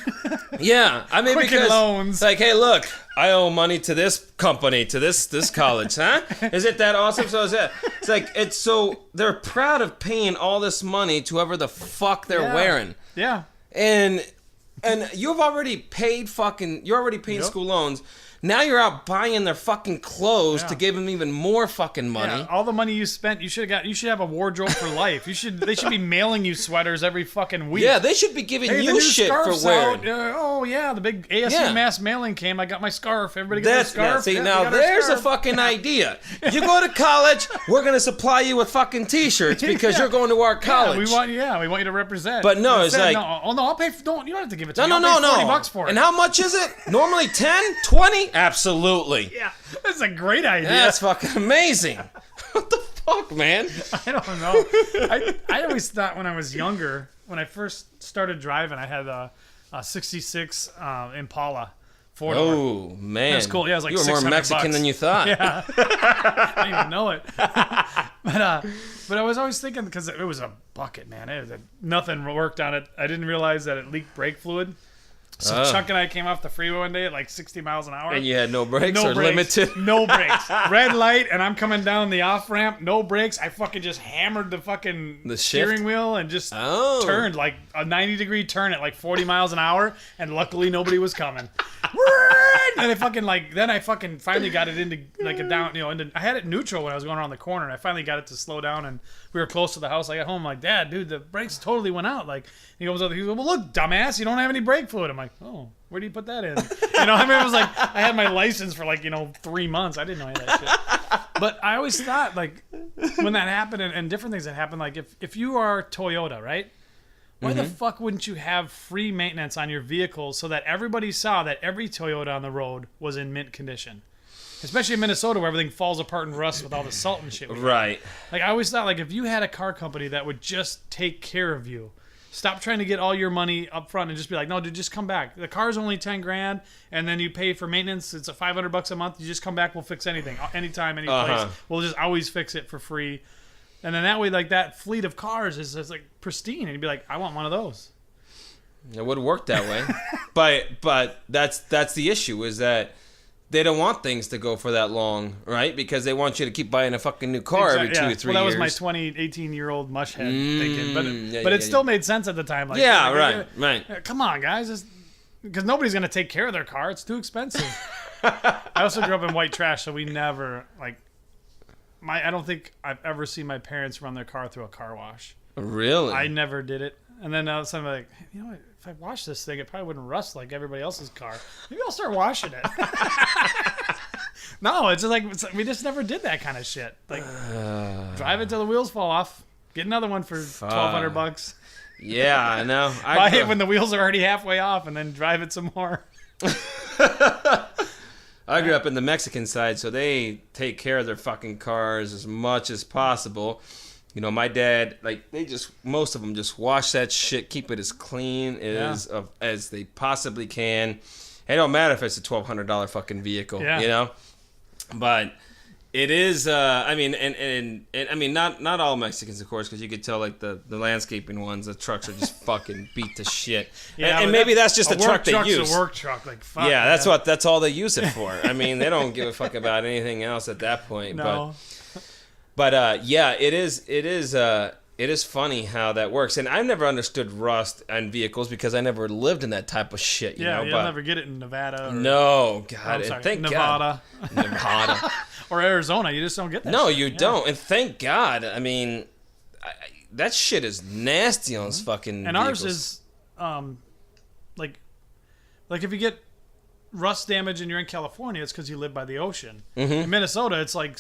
Yeah, I mean, Quicken because Loans. It's like, hey, look, I owe money to this company, to this college, huh? Is it that awesome? So it's like so they're proud of paying all this money to whoever the fuck they're wearing. Yeah. And you've already paid school loans. Now you're out buying their fucking clothes to give them even more fucking money. Yeah, all the money you spent, you should have a wardrobe for life. They should be mailing you sweaters every fucking week. Yeah, they should be giving you shit for wearing. The big ASU mass mailing came. I got my scarf. Everybody got their scarf. See, now there's a fucking idea. You go to college, we're gonna supply you with fucking t-shirts because you're going to our college. We want you to represent. But no, it's like, I'll pay. You don't have to give it to me. No. I'll pay $40 for it. And how much is it? Normally 10, 20. Absolutely. Yeah, that's a great idea. That's fucking amazing. What the fuck, man? I don't know. I always thought when I was younger, when I first started driving, I had a 66 Impala. Oh, man. That's cool. Yeah, it was like you were more Mexican than you thought. Yeah. I didn't even know it. But I was always thinking, because it was a bucket, man. Nothing worked on it. I didn't realize that it leaked brake fluid. So Chuck and I came off the freeway one day at like 60 miles an hour. And you had no brakes or limited? No brakes. Red light, and I'm coming down the off-ramp, no brakes. I fucking just hammered the steering wheel and just turned like a 90-degree turn at like 40 miles an hour, and luckily nobody was coming. And I fucking finally got it into like a down, I had it neutral when I was going around the corner, and I finally got it to slow down, and we were close to the house. I got home, I'm like, Dad, dude, the brakes totally went out. Like, he goes, well, look, dumbass, you don't have any brake fluid. I'm like, oh, where do you put that in? It was like, I had my license for like, 3 months. I didn't know any of that shit. But I always thought, like, when that happened and different things that happened, like, if you are Toyota, right? Why the fuck wouldn't you have free maintenance on your vehicles so that everybody saw that every Toyota on the road was in mint condition? Especially in Minnesota, where everything falls apart and rusts with all the salt and shit. Right. Like, I always thought, like, if you had a car company that would just take care of you, stop trying to get all your money up front and just be like, no, dude, just come back. The car's only $10,000, and then you pay for maintenance. It's $500 a month. You just come back. We'll fix anything, anytime, any place. We'll just always fix it for free. And then that way, like, that fleet of cars is like pristine, and you'd be like, I want one of those. It would work that way, but that's the issue, is that they don't want things to go for that long, right? Because they want you to keep buying a fucking new car every 2 or 3 years. Well, that was my 18-year-old mush head thinking, but it still made sense at the time. Like, right. Come on, guys, because nobody's gonna take care of their car. It's too expensive. I also grew up in white trash, so we never I don't think I've ever seen my parents run their car through a car wash. Really? I never did it. And then all of a sudden I'm like, if I wash this thing, it probably wouldn't rust like everybody else's car. Maybe I'll start washing it. No, it's just like, we just never did that kind of shit. Like, drive it till the wheels fall off. Get another one for $1,200. Yeah, I know. Buy it when the wheels are already halfway off, and then drive it some more. I grew up in the Mexican side, so they take care of their fucking cars as much as possible. You know, my dad, like, most of them just wash that shit, keep it as clean as they possibly can. It don't matter if it's a $1,200 fucking vehicle, you know? But it is, I mean, and I mean, not all Mexicans, of course, because you could tell, like, the landscaping ones, the trucks are just fucking beat to shit. Yeah, and maybe that's just a truck they use. A work truck, like, fuck. Yeah, that's all they use it for. I mean, they don't give a fuck about anything else at that point. No. But yeah, it is funny how that works. And I've never understood rust on vehicles because I never lived in that type of shit, you know? You'll never get it in Nevada. No, God. Thank Nevada. God. Nevada. Or Arizona. You just don't get that No, shit. you don't. And thank God. I mean, that shit is nasty on those fucking And vehicles. ours is, like if you get rust damage and you're in California, it's because you live by the ocean. Mm-hmm. In Minnesota, it's like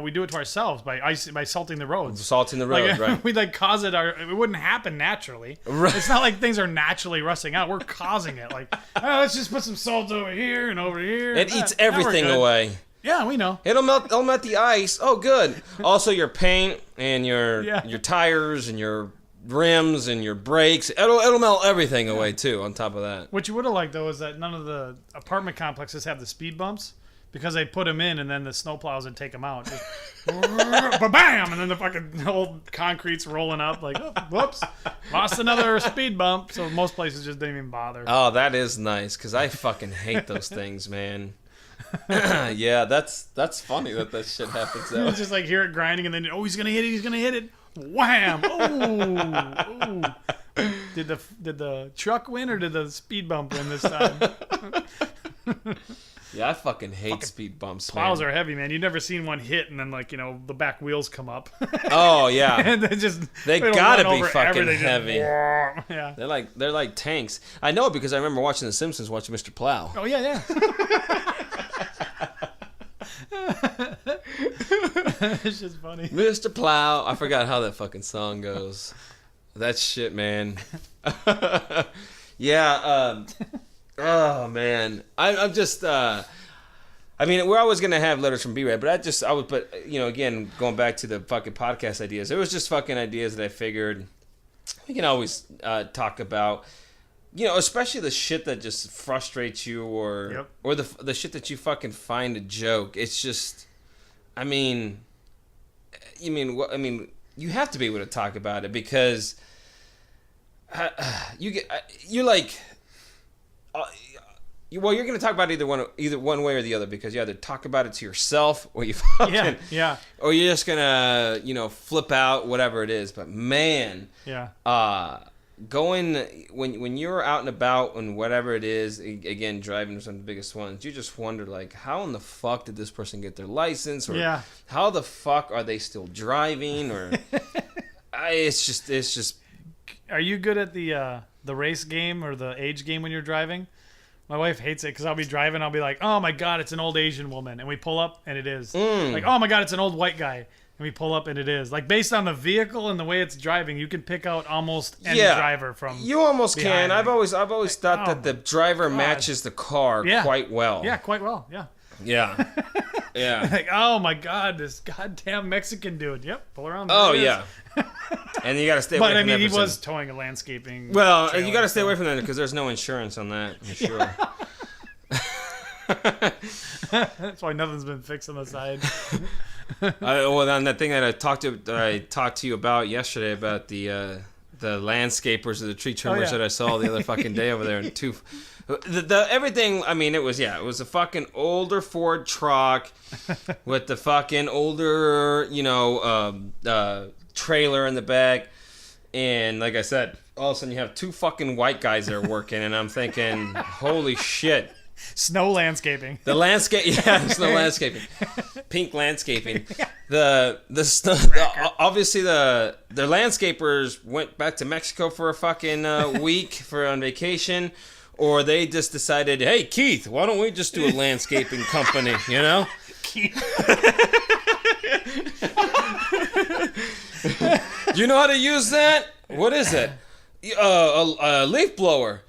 we do it to ourselves by salting the roads. Salting the road, Like, right. we like cause it. It wouldn't happen naturally. Right. It's not like things are naturally rusting out. We're causing it. Like, let's just put some salt over here and over here. It eats Now we're everything good. away. Yeah, we know. It'll melt the ice. Oh, good. Also, your paint and your tires and your rims and your brakes. It'll melt everything away too. On top of that, What you would have liked though is that none of the apartment complexes have the speed bumps because they put them in and then the snowplows would take them out. Just, bam, and then the fucking old concrete's rolling up. Like, oh, whoops, lost another speed bump. So most places just didn't even bother. oh, that is nice because I fucking hate those things, man. Yeah, that's funny that shit happens though. It's just like hear it grinding and then he's gonna hit it. Wham! Oh! Did the truck win or did the speed bump win this time? Yeah, I fucking hate speed bumps. Plows man. are heavy, man. You've never seen one hit and then the back wheels come up. Oh yeah, And they don't gotta run be over fucking everything, heavy. Yeah. They're like tanks. I know it because I remember watching The Simpsons, watching Mr. Plow. Oh yeah. It's just funny. Mr. Plow. I forgot how that fucking song goes. That shit, man. Yeah. Oh man. I'm just. I mean, we're always gonna have letters from B-Rad, but I would put, again, going back to the fucking podcast ideas. It was just fucking ideas that I figured we can always talk about. Especially the shit that just frustrates you, or the shit that you fucking find a joke. It's just, I mean, you have to be able to talk about it because you're going to talk about either one way or the other because you either talk about it to yourself or you fucking or you're just gonna flip out, whatever it is. But man, going when you're out and about and whatever it is, again, driving is one of the biggest ones, you just wonder, like, how in the fuck did this person get their license, or how the fuck are they still driving, or it's just Are you good at the race game or the age game when you're driving? My wife hates it because I'll be driving, I'll be like, oh my god, it's an old Asian woman, and we pull up and it is. Like, oh my god, it's an old white guy, and we pull up and it is. Like, based on the vehicle and the way it's driving, you can pick out almost any driver from. You almost can. I've always thought that the driver matches the car quite well. Yeah, quite well. Yeah. Yeah. Yeah. Like, oh my god, this goddamn Mexican dude. Yep, pull around. Oh yeah. And you got to stay away from that. But I mean, he person. was towing a landscaping. Well, trailer, you got to stay away from that because there's no insurance on that. I'm sure. That's why nothing's been fixed on the side. Well, on that thing that I talked to you about yesterday about the landscapers or the tree trimmers that I saw the other fucking day over there, and the everything. I mean, it was a fucking older Ford truck with the fucking older trailer in the back, and like I said, all of a sudden you have two fucking white guys there working, and I'm thinking, holy shit. Snow landscaping. The landscape, snow landscaping, pink landscaping. The snow. Obviously, the landscapers went back to Mexico for a fucking week on vacation, or they just decided, hey Keith, why don't we just do a landscaping company? Keith. Do you know how to use that? What is it? A leaf blower.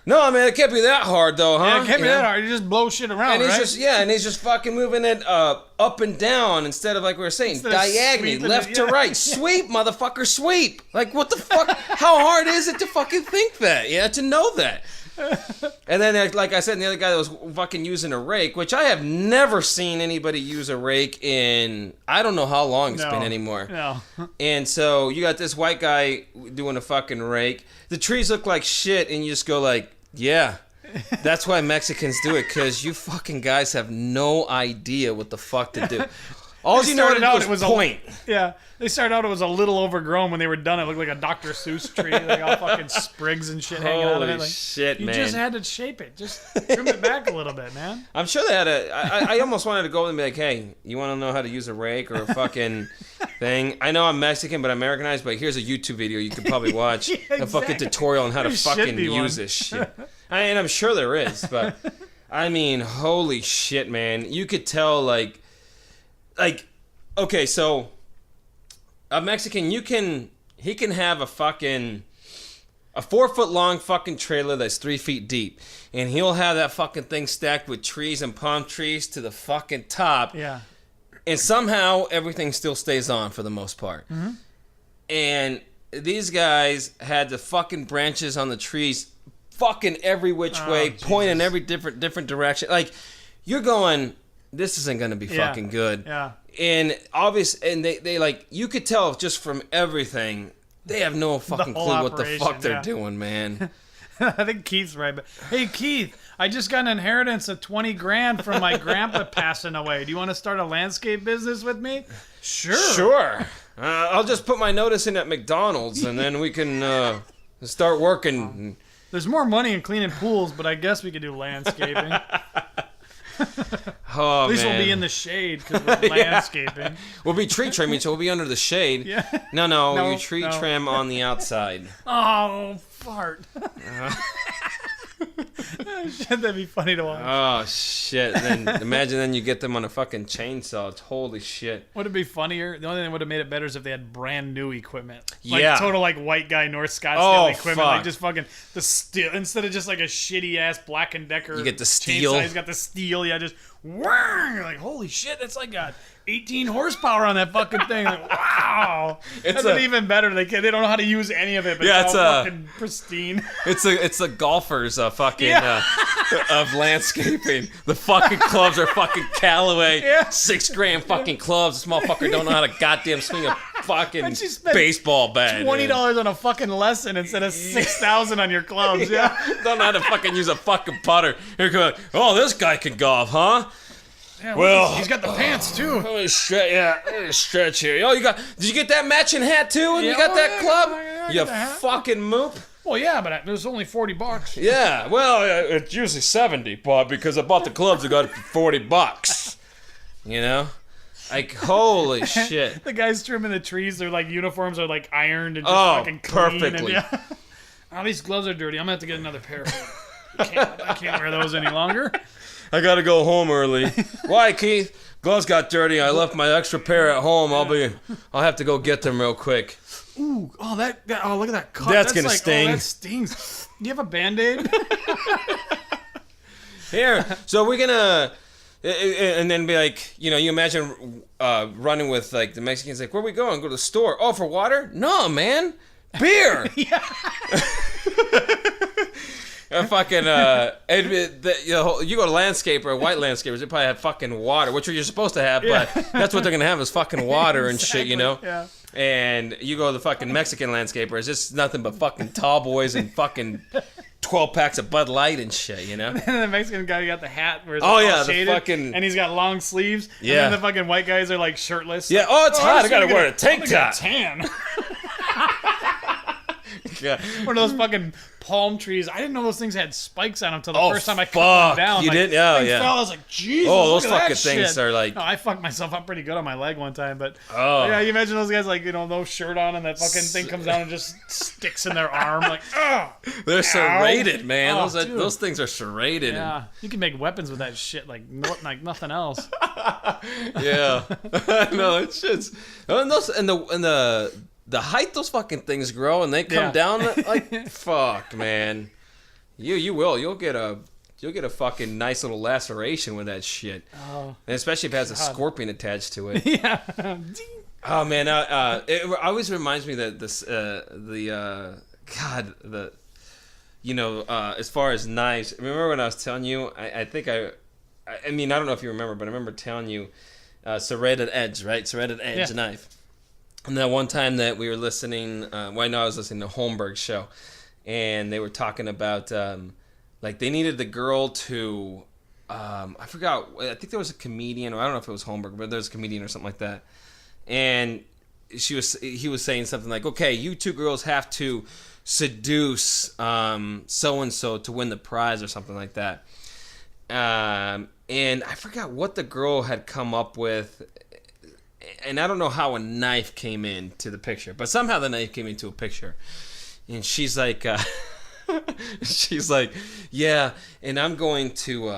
No, man, it can't be that hard, though, huh? Yeah, it can't be that hard. You just blow shit around, and he's right? and he's just fucking moving it up and down instead of, like we were saying, diagonally, left to right. Sweep, motherfucker, sweep. Like, what the fuck? How hard is it to fucking think that? Yeah, to know that. And then, like I said, the other guy that was fucking using a rake, which I have never seen anybody use a rake in, I don't know how long it's been anymore. No. And so you got this white guy doing a fucking rake. The trees look like shit, and you just go like, yeah, that's why Mexicans do it, because you fucking guys have no idea what the fuck to do. All you know was point. They started out, it was a little overgrown. When they were done, it looked like a Dr. Seuss tree. Like all fucking sprigs and shit hanging out of it. Like, shit, man. You just had to shape it. Just trim it back a little bit, man. I'm sure they had I almost wanted to go and be like, hey, you want to know how to use a rake or a fucking thing? I know I'm Mexican, but I'm Americanized, but here's a YouTube video you could probably watch. A fucking tutorial on how to fucking use this shit. And I'm sure there is, but I mean, holy shit, man. You could tell, like, okay, so a Mexican, he can have a 4-foot long fucking trailer that's 3 feet deep, and he'll have that fucking thing stacked with trees and palm trees to the fucking top. Yeah. And somehow everything still stays on for the most part. Mm-hmm. And these guys had the fucking branches on the trees fucking every which way, pointing in every different direction. Like, you're going, this isn't going to be fucking good. Yeah. And they like, you could tell just from everything, they have no fucking clue what the fuck they're doing, man. I think Keith's right, but hey, Keith, I just got an inheritance of $20,000 from my grandpa passing away. Do you want to start a landscape business with me? Sure. I'll just put my notice in at McDonald's, and then we can start working. There's more money in cleaning pools, but I guess we could do landscaping. Oh, at least man. we'll be in the shade because we're landscaping. We'll be tree trimming, so we'll be under the shade. Yeah. No, you tree trim on the outside. Oh, fart. That'd be funny to watch. Oh, shit. Then imagine you get them on a fucking chainsaw. It's holy shit. Would it be funnier? The only thing that would have made it better is if they had brand new equipment. Like total like white guy North Scottsdale equipment. Fuck. Like just fucking the steel instead of just like a shitty ass Black & Decker. You get the steel. Chainsaw, he's got the steel. Yeah, just whang. You're like, holy shit, that's like got 18 horsepower on that fucking thing. Like, wow. That's even better. They don't know how to use any of it, but it's all fucking pristine. It's a golfer's fucking of landscaping. The fucking clubs are fucking Callaway $6,000 fucking clubs. This motherfucker don't know how to goddamn swing a fucking baseball bat. $20 on a fucking lesson instead of $6,000 on your clubs. Yeah. Don't know how to fucking use a fucking putter. You're going, oh, this guy can golf, huh? Yeah, well, he's got the pants too. Let me stretch here. Oh, did you get that matching hat too? And you got that club? You fucking moop. Well, yeah, but it was only $40. Yeah, well, it's usually 70, Bob, because I bought the clubs. I got it for $40. You know, like holy shit. The guys trimming the trees, their like uniforms are like ironed and just fucking clean. Perfectly. Oh, these gloves are dirty. I'm gonna have to get another pair. I can't wear those any longer. I gotta go home early. Why, Keith? Gloves got dirty. I left my extra pair at home. I'll have to go get them real quick. Ooh, oh look at that cut. That's gonna sting. Oh, that stings. Do you have a Band-Aid? Here, so we're gonna, and then be like, you imagine running with like the Mexicans, like, where are we going? Go to the store. Oh, for water? No, man, beer. Yeah. Fucking, you go to landscaper, or white landscapers, they probably have fucking water, which you're supposed to have, but that's what they're gonna have is fucking water and shit, Yeah. And you go to the fucking Mexican landscapers, it's nothing but fucking tall boys and fucking 12 packs of Bud Light and shit, And the Mexican guy got the hat where it's all shaded, the fucking, and he's got long sleeves. Yeah. And then the fucking white guys are like shirtless. Yeah. Oh, it's hot. I gotta wear a tank top. Tan. Yeah. One of those fucking palm trees. I didn't know those things had spikes on them until the first time I cut them down. You didn't? Oh, yeah. Fell. I was like, Jesus. Oh, those look at fucking that things shit. are like. No, I fucked myself up pretty good on my leg one time, but yeah, you imagine those guys like no shirt on and that fucking thing comes down and just sticks in their arm like, oh. They're serrated, man. Oh, those things are serrated. Yeah, you can make weapons with that shit like nothing else. Yeah. No, it's just and the the height those fucking things grow and they come down like fuck, man. You'll get a fucking nice little laceration with that shit. Oh, and especially if it has a scorpion attached to it. Yeah. Oh man, it always reminds me that this as far as knives. Remember when I was telling you? I mean I don't know if you remember, but I remember telling you serrated edge, right? Serrated edge knife. And that one time that we were listening, I was listening to Holmberg's show, and they were talking about like they needed the girl to I forgot. I think there was a comedian, or I don't know if it was Holmberg, but there was a comedian or something like that. And he was saying something like, "Okay, you two girls have to seduce so and so to win the prize," or something like that. And I forgot what the girl had come up with, and I don't know how a knife came into the picture, but somehow the knife came into a picture. And she's like, yeah, and I'm going to,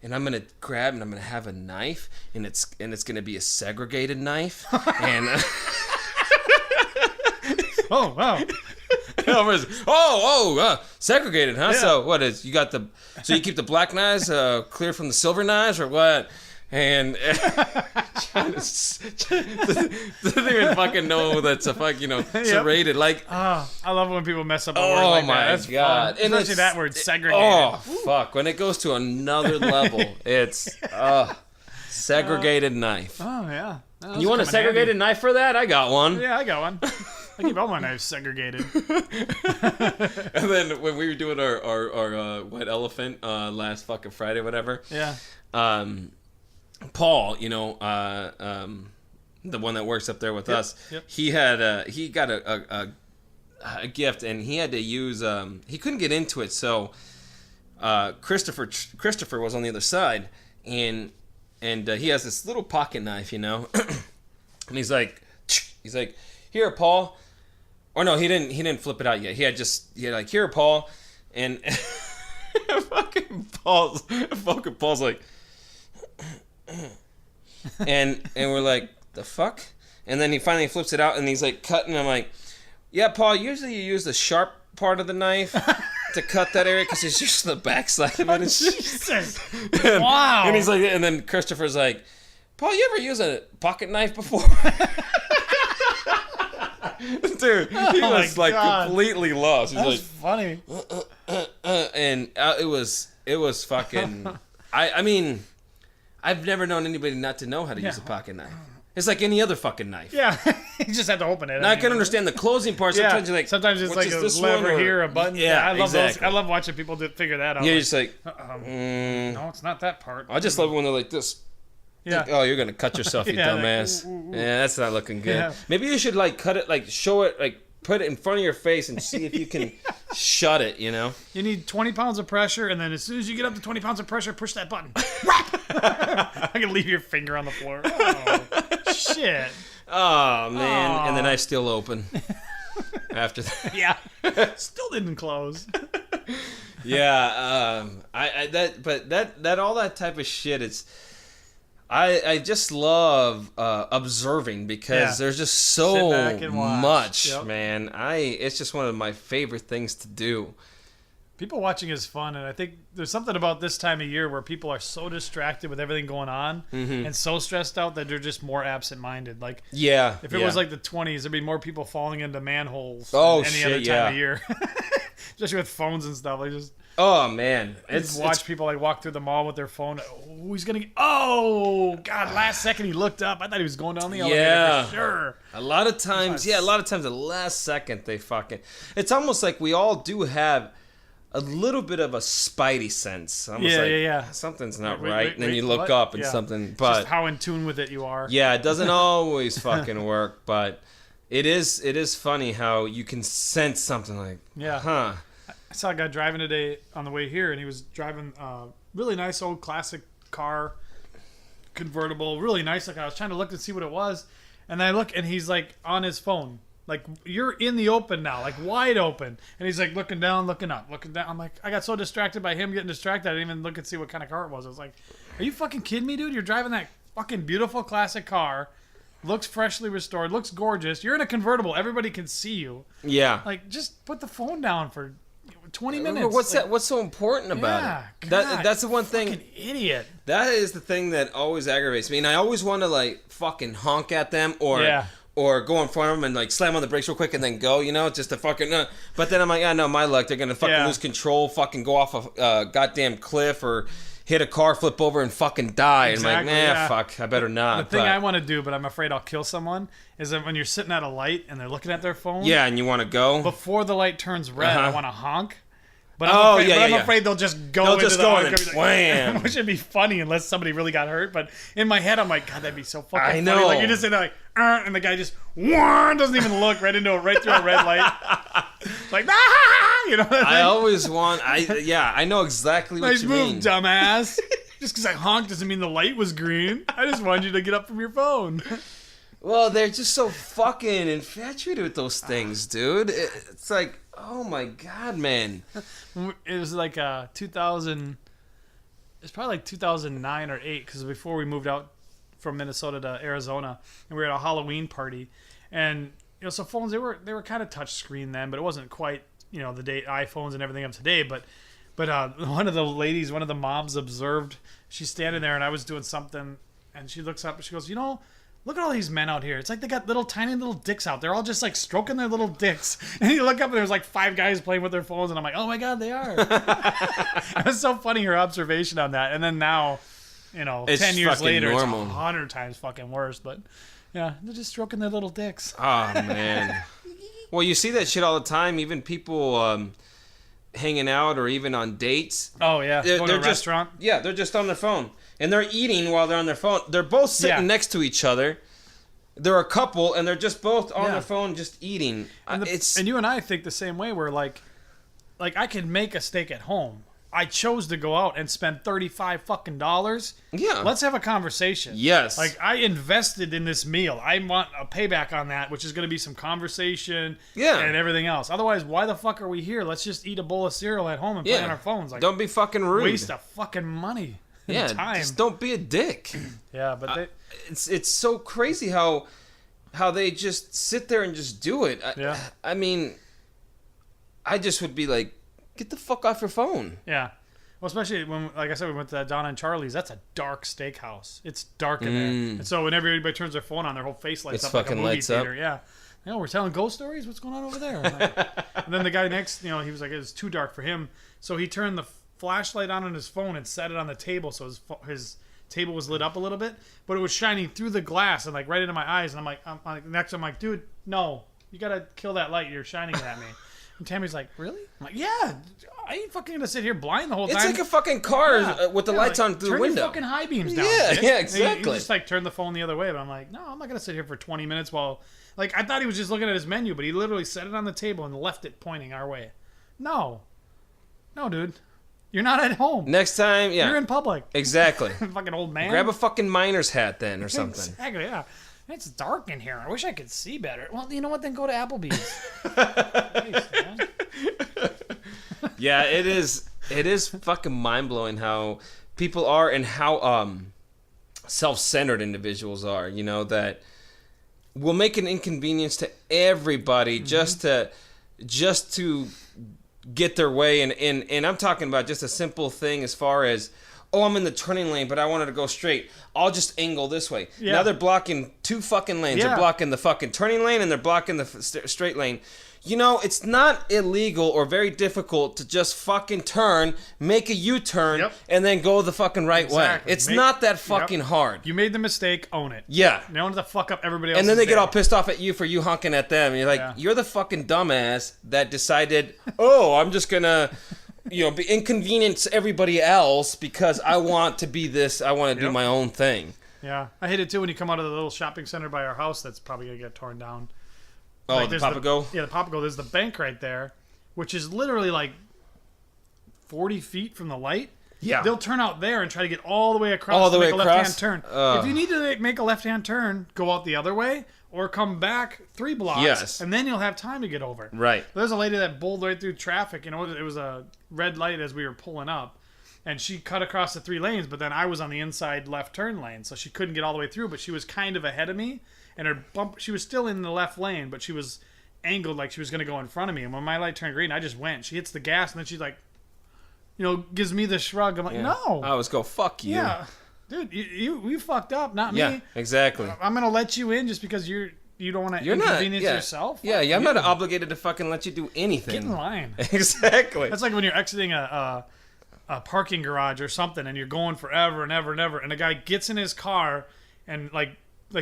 and I'm gonna grab, and I'm gonna have a knife, and it's gonna be a segregated knife, and oh wow. Segregated, huh? Yeah. So you keep the black knives clear from the silver knives, or what? And doesn't even fucking know that's a fuck, serrated. Like, I love when people mess up a word like that. That's God. Fun. Especially that word, segregated. Oh, fuck. When it goes to another level, it's segregated knife. Oh, yeah. You want a segregated knife for that? I got one. Yeah, I got one. I keep all my knives segregated. And then when we were doing our White Elephant last fucking Friday, whatever. Yeah. Paul, the one that works up there with us, he got a gift, and he had to use he couldn't get into it, so Christopher was on the other side, and he has this little pocket knife, and he's like, "Here, Paul," or no, he didn't flip it out yet. He had like, "Here, Paul," and fucking Paul's like. and we're like, the fuck? And then he finally flips it out, and he's like cutting. I'm like, yeah, Paul, usually you use the sharp part of the knife to cut that area because it's just the backside of it. Jesus. Wow. And he's like, and then Christopher's like, Paul, you ever use a pocket knife before? Dude, he was like completely lost. He's funny. And it was fucking. I mean, I've never known anybody not to know how to use a pocket knife. It's like any other fucking knife. Yeah, you just have to open it. Now, I can understand the closing part. Sometimes you're like, sometimes it's like a lever here, a button. Yeah, I love exactly. those. I love watching people figure that out. Yeah, you're just like, no, it's not that part. I just love it when they're like this. Yeah. Like, oh, you're gonna cut yourself, you dumbass. Like, yeah, that's not looking good. Yeah. Maybe you should like cut it, like show it, like put it in front of your face and see if you can shut it. You need 20 pounds of pressure, and then as soon as you get up to 20 pounds of pressure, push that button. I can leave your finger on the floor. Oh, shit. Oh man, and the knife's still open after that. Yeah, still didn't close. Yeah, that all that type of shit. I just love observing because there's just so much, man. It's just one of my favorite things to do. People watching is fun, and I think there's something about this time of year where people are so distracted with everything going on and so stressed out that they're just more absent-minded. Like, if it was like the 20s, there'd be more people falling into manholes than any other time of year. Especially with phones and stuff. Like just. Oh man, it's watch people like walk through the mall with their phone. Oh, he's gonna. Oh God! Last second he looked up. I thought he was going down the elevator for sure. A lot of times, the last second they fucking. It's almost like we all do have a little bit of a spidey sense. Almost something's not right, and then you look up and something. But just how in tune with it you are. Yeah, it doesn't always fucking work, but it is funny how you can sense something like, huh. I saw a guy driving today on the way here, and he was driving a really nice old classic car, convertible, really nice. Like I was trying to look to see what it was, and I look, and he's like on his phone, like you're in the open now, like wide open, and he's like looking down, looking up, looking down. I'm like, I got so distracted by him getting distracted, I didn't even look and see what kind of car it was. I was like, are you fucking kidding me, dude? You're driving that fucking beautiful classic car, looks freshly restored, looks gorgeous. You're in a convertible. Everybody can see you. Yeah. Like, just put the phone down for 20 minutes. What's that? What's so important about it? That's the one thing. Fucking idiot. That is the thing that always aggravates me, and I always want to like fucking honk at them or go in front of them and like slam on the brakes real quick and then go, just to fucking. But then I'm like, no, my luck, they're gonna fucking lose control, fucking go off a goddamn cliff or hit a car, flip over, and fucking die. Exactly, and I'm like, fuck, I better not. The thing I want to do, but I'm afraid I'll kill someone, is that when you're sitting at a light and they're looking at their phone. Yeah, and you want to go before the light turns red. I want to honk. But I'm afraid they'll just go they'll into just the go honk. and wham. Which would be funny unless somebody really got hurt. But in my head, I'm like, God, that'd be so fucking funny. know. Like, you're just sitting there like, and the guy just doesn't even look right through a red light. Like, I always want. I know exactly what nice you move, mean. dumbass. Just because I honked doesn't mean the light was green. I just wanted you to get up from your phone. Well, they're just so fucking infatuated with those things, dude. It's like, oh my God, man. It was like 2000. It's probably like 2009 or 8, because before we moved out from Minnesota to Arizona, and we were at a Halloween party, and so phones they were kind of touch screen then, but it wasn't quite the iPhones and everything of today. But one of the ladies, one of the moms observed. She's standing there, and I was doing something, and she looks up and she goes, look at all these men out here. It's like they got tiny little dicks out. They're all just like stroking their little dicks. And you look up and there's like 5 guys playing with their phones. And I'm like, oh my God, they are. It was so funny, her observation on that. And then now, it's 10 years later, normal. it's 100 times fucking worse. But yeah, they're just stroking their little dicks. Oh, man. Well, you see that shit all the time. Even people hanging out or even on dates. Oh, yeah. Going to a restaurant. Yeah, they're just on their phone. And they're eating while they're on their phone. They're both sitting next to each other. They're a couple, and they're just both on their phone just eating. And you and I think the same way. Where like I can make a steak at home. I chose to go out and spend $35 fucking dollars. Yeah. Let's have a conversation. Yes. Like, I invested in this meal. I want a payback on that, which is going to be some conversation and everything else. Otherwise, why the fuck are we here? Let's just eat a bowl of cereal at home and play on our phones. Like, don't be fucking rude. Waste of fucking money. Yeah, time. Just don't be a dick. Yeah, but it's so crazy how they just sit there and just do it. I mean, I just would be like, get the fuck off your phone. Yeah. Well, especially when, like I said, we went to that Donna and Charlie's. That's a dark steakhouse. It's dark in there. And so whenever everybody turns their phone on, their whole face lights up like a movie theater. Yeah. We're telling ghost stories? What's going on over there? And then the guy next, he was like, it was too dark for him. So he turned the flashlight on his phone and set it on the table so his table was lit up a little bit, but it was shining through the glass and like right into my eyes. And I'm like, dude, no, you gotta kill that light. You're shining it at me. And Tammy's like, really? I'm like, yeah, I ain't fucking gonna sit here blind the whole time. It's like a fucking car with the lights on through the window. Turn your fucking high beams down. Yeah, exactly. He just like turned the phone the other way, but I'm like, no, I'm not gonna sit here for 20 minutes while, like, I thought he was just looking at his menu, but he literally set it on the table and left it pointing our way. No, dude. You're not at home. Next time, You're in public. Exactly. Fucking old man. Grab a fucking miner's hat then or something. Exactly, yeah. It's dark in here. I wish I could see better. Well, you know what? Then go to Applebee's. Yeah, it is. It is fucking mind-blowing how people are and how self-centered individuals are, that will make an inconvenience to everybody just to get their way, and I'm talking about just a simple thing as far as, oh, I'm in the turning lane, but I wanted to go straight. I'll just angle this way. Yeah. Now they're blocking 2 fucking lanes. Yeah. They're blocking the fucking turning lane, and they're blocking the straight lane. It's not illegal or very difficult to just fucking turn, make a U-turn, and then go the fucking right way. It's not that fucking hard. You made the mistake, own it. Yeah. You don't have to fuck up everybody else. And then they get all pissed off at you for you honking at them. And you're like, you're the fucking dumbass that decided, oh, I'm just going to, be inconvenience everybody else because I want to be this. I want to do my own thing. Yeah. I hate it too when you come out of the little shopping center by our house that's probably going to get torn down. Oh, like the Papago? The Papago. There's the bank right there, which is literally like 40 feet from the light. Yeah. They'll turn out there and try to get all the way across to make a left-hand turn. If you need to make a left-hand turn, go out the other way or come back 3 blocks, and then you'll have time to get over. Right. There's a lady that bowled right through traffic. It was a red light as we were pulling up. and she cut across the 3 lanes, but then I was on the inside left turn lane, so she couldn't get all the way through, but she was kind of ahead of me, and her bump, she was still in the left lane, but she was angled like she was going to go in front of me, and when my light turned green, I just went. She hits the gas, and then she's like, gives me the shrug. I'm like, no. I always go, fuck you. Yeah. Dude, you fucked up, not me. Yeah, exactly. I'm going to let you in just because you don't want to inconvenience yourself. Yeah, I'm not obligated to fucking let you do anything. Get in line. Exactly. That's like when you're exiting a parking garage or something, and you're going forever and ever and ever, and a guy gets in his car and like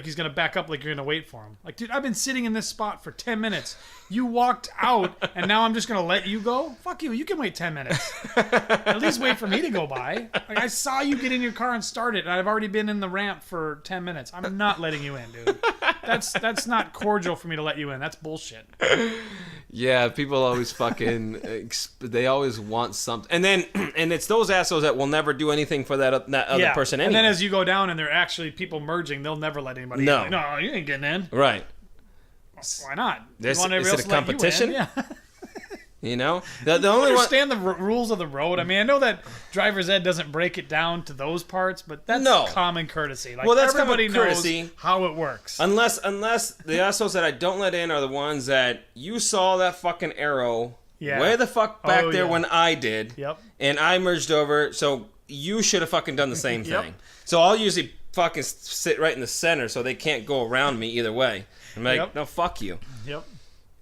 he's gonna back up, like you're gonna wait for him. Like, dude, I've been sitting in this spot for 10 minutes. You walked out, and now I'm just gonna let you go? Fuck you. You can wait 10 minutes. At least wait for me to go by. Like, I saw you get in your car and start it, and I've already been in the ramp for 10 minutes. I'm not letting you in, dude. That's not cordial for me to let you in. That's bullshit. Yeah, people always fucking they always want something, and it's those assholes that will never do anything for that other person anyway. And then as you go down and they're actually people merging, they'll never let anybody in. Like, no, you ain't getting in. Right. Why not? Is it a competition? Yeah. The only understand the rules of the road. I mean, I know that driver's ed doesn't break it down to those parts, but that's common courtesy. Like, that's everybody common courtesy. knows how it works. Unless the assholes that I don't let in are the ones that you saw that fucking arrow way the fuck back there when I did. Yep. And I merged over, so you should have fucking done the same thing. So I'll usually fucking sit right in the center so they can't go around me either way. I'm like, no, fuck you. Yep.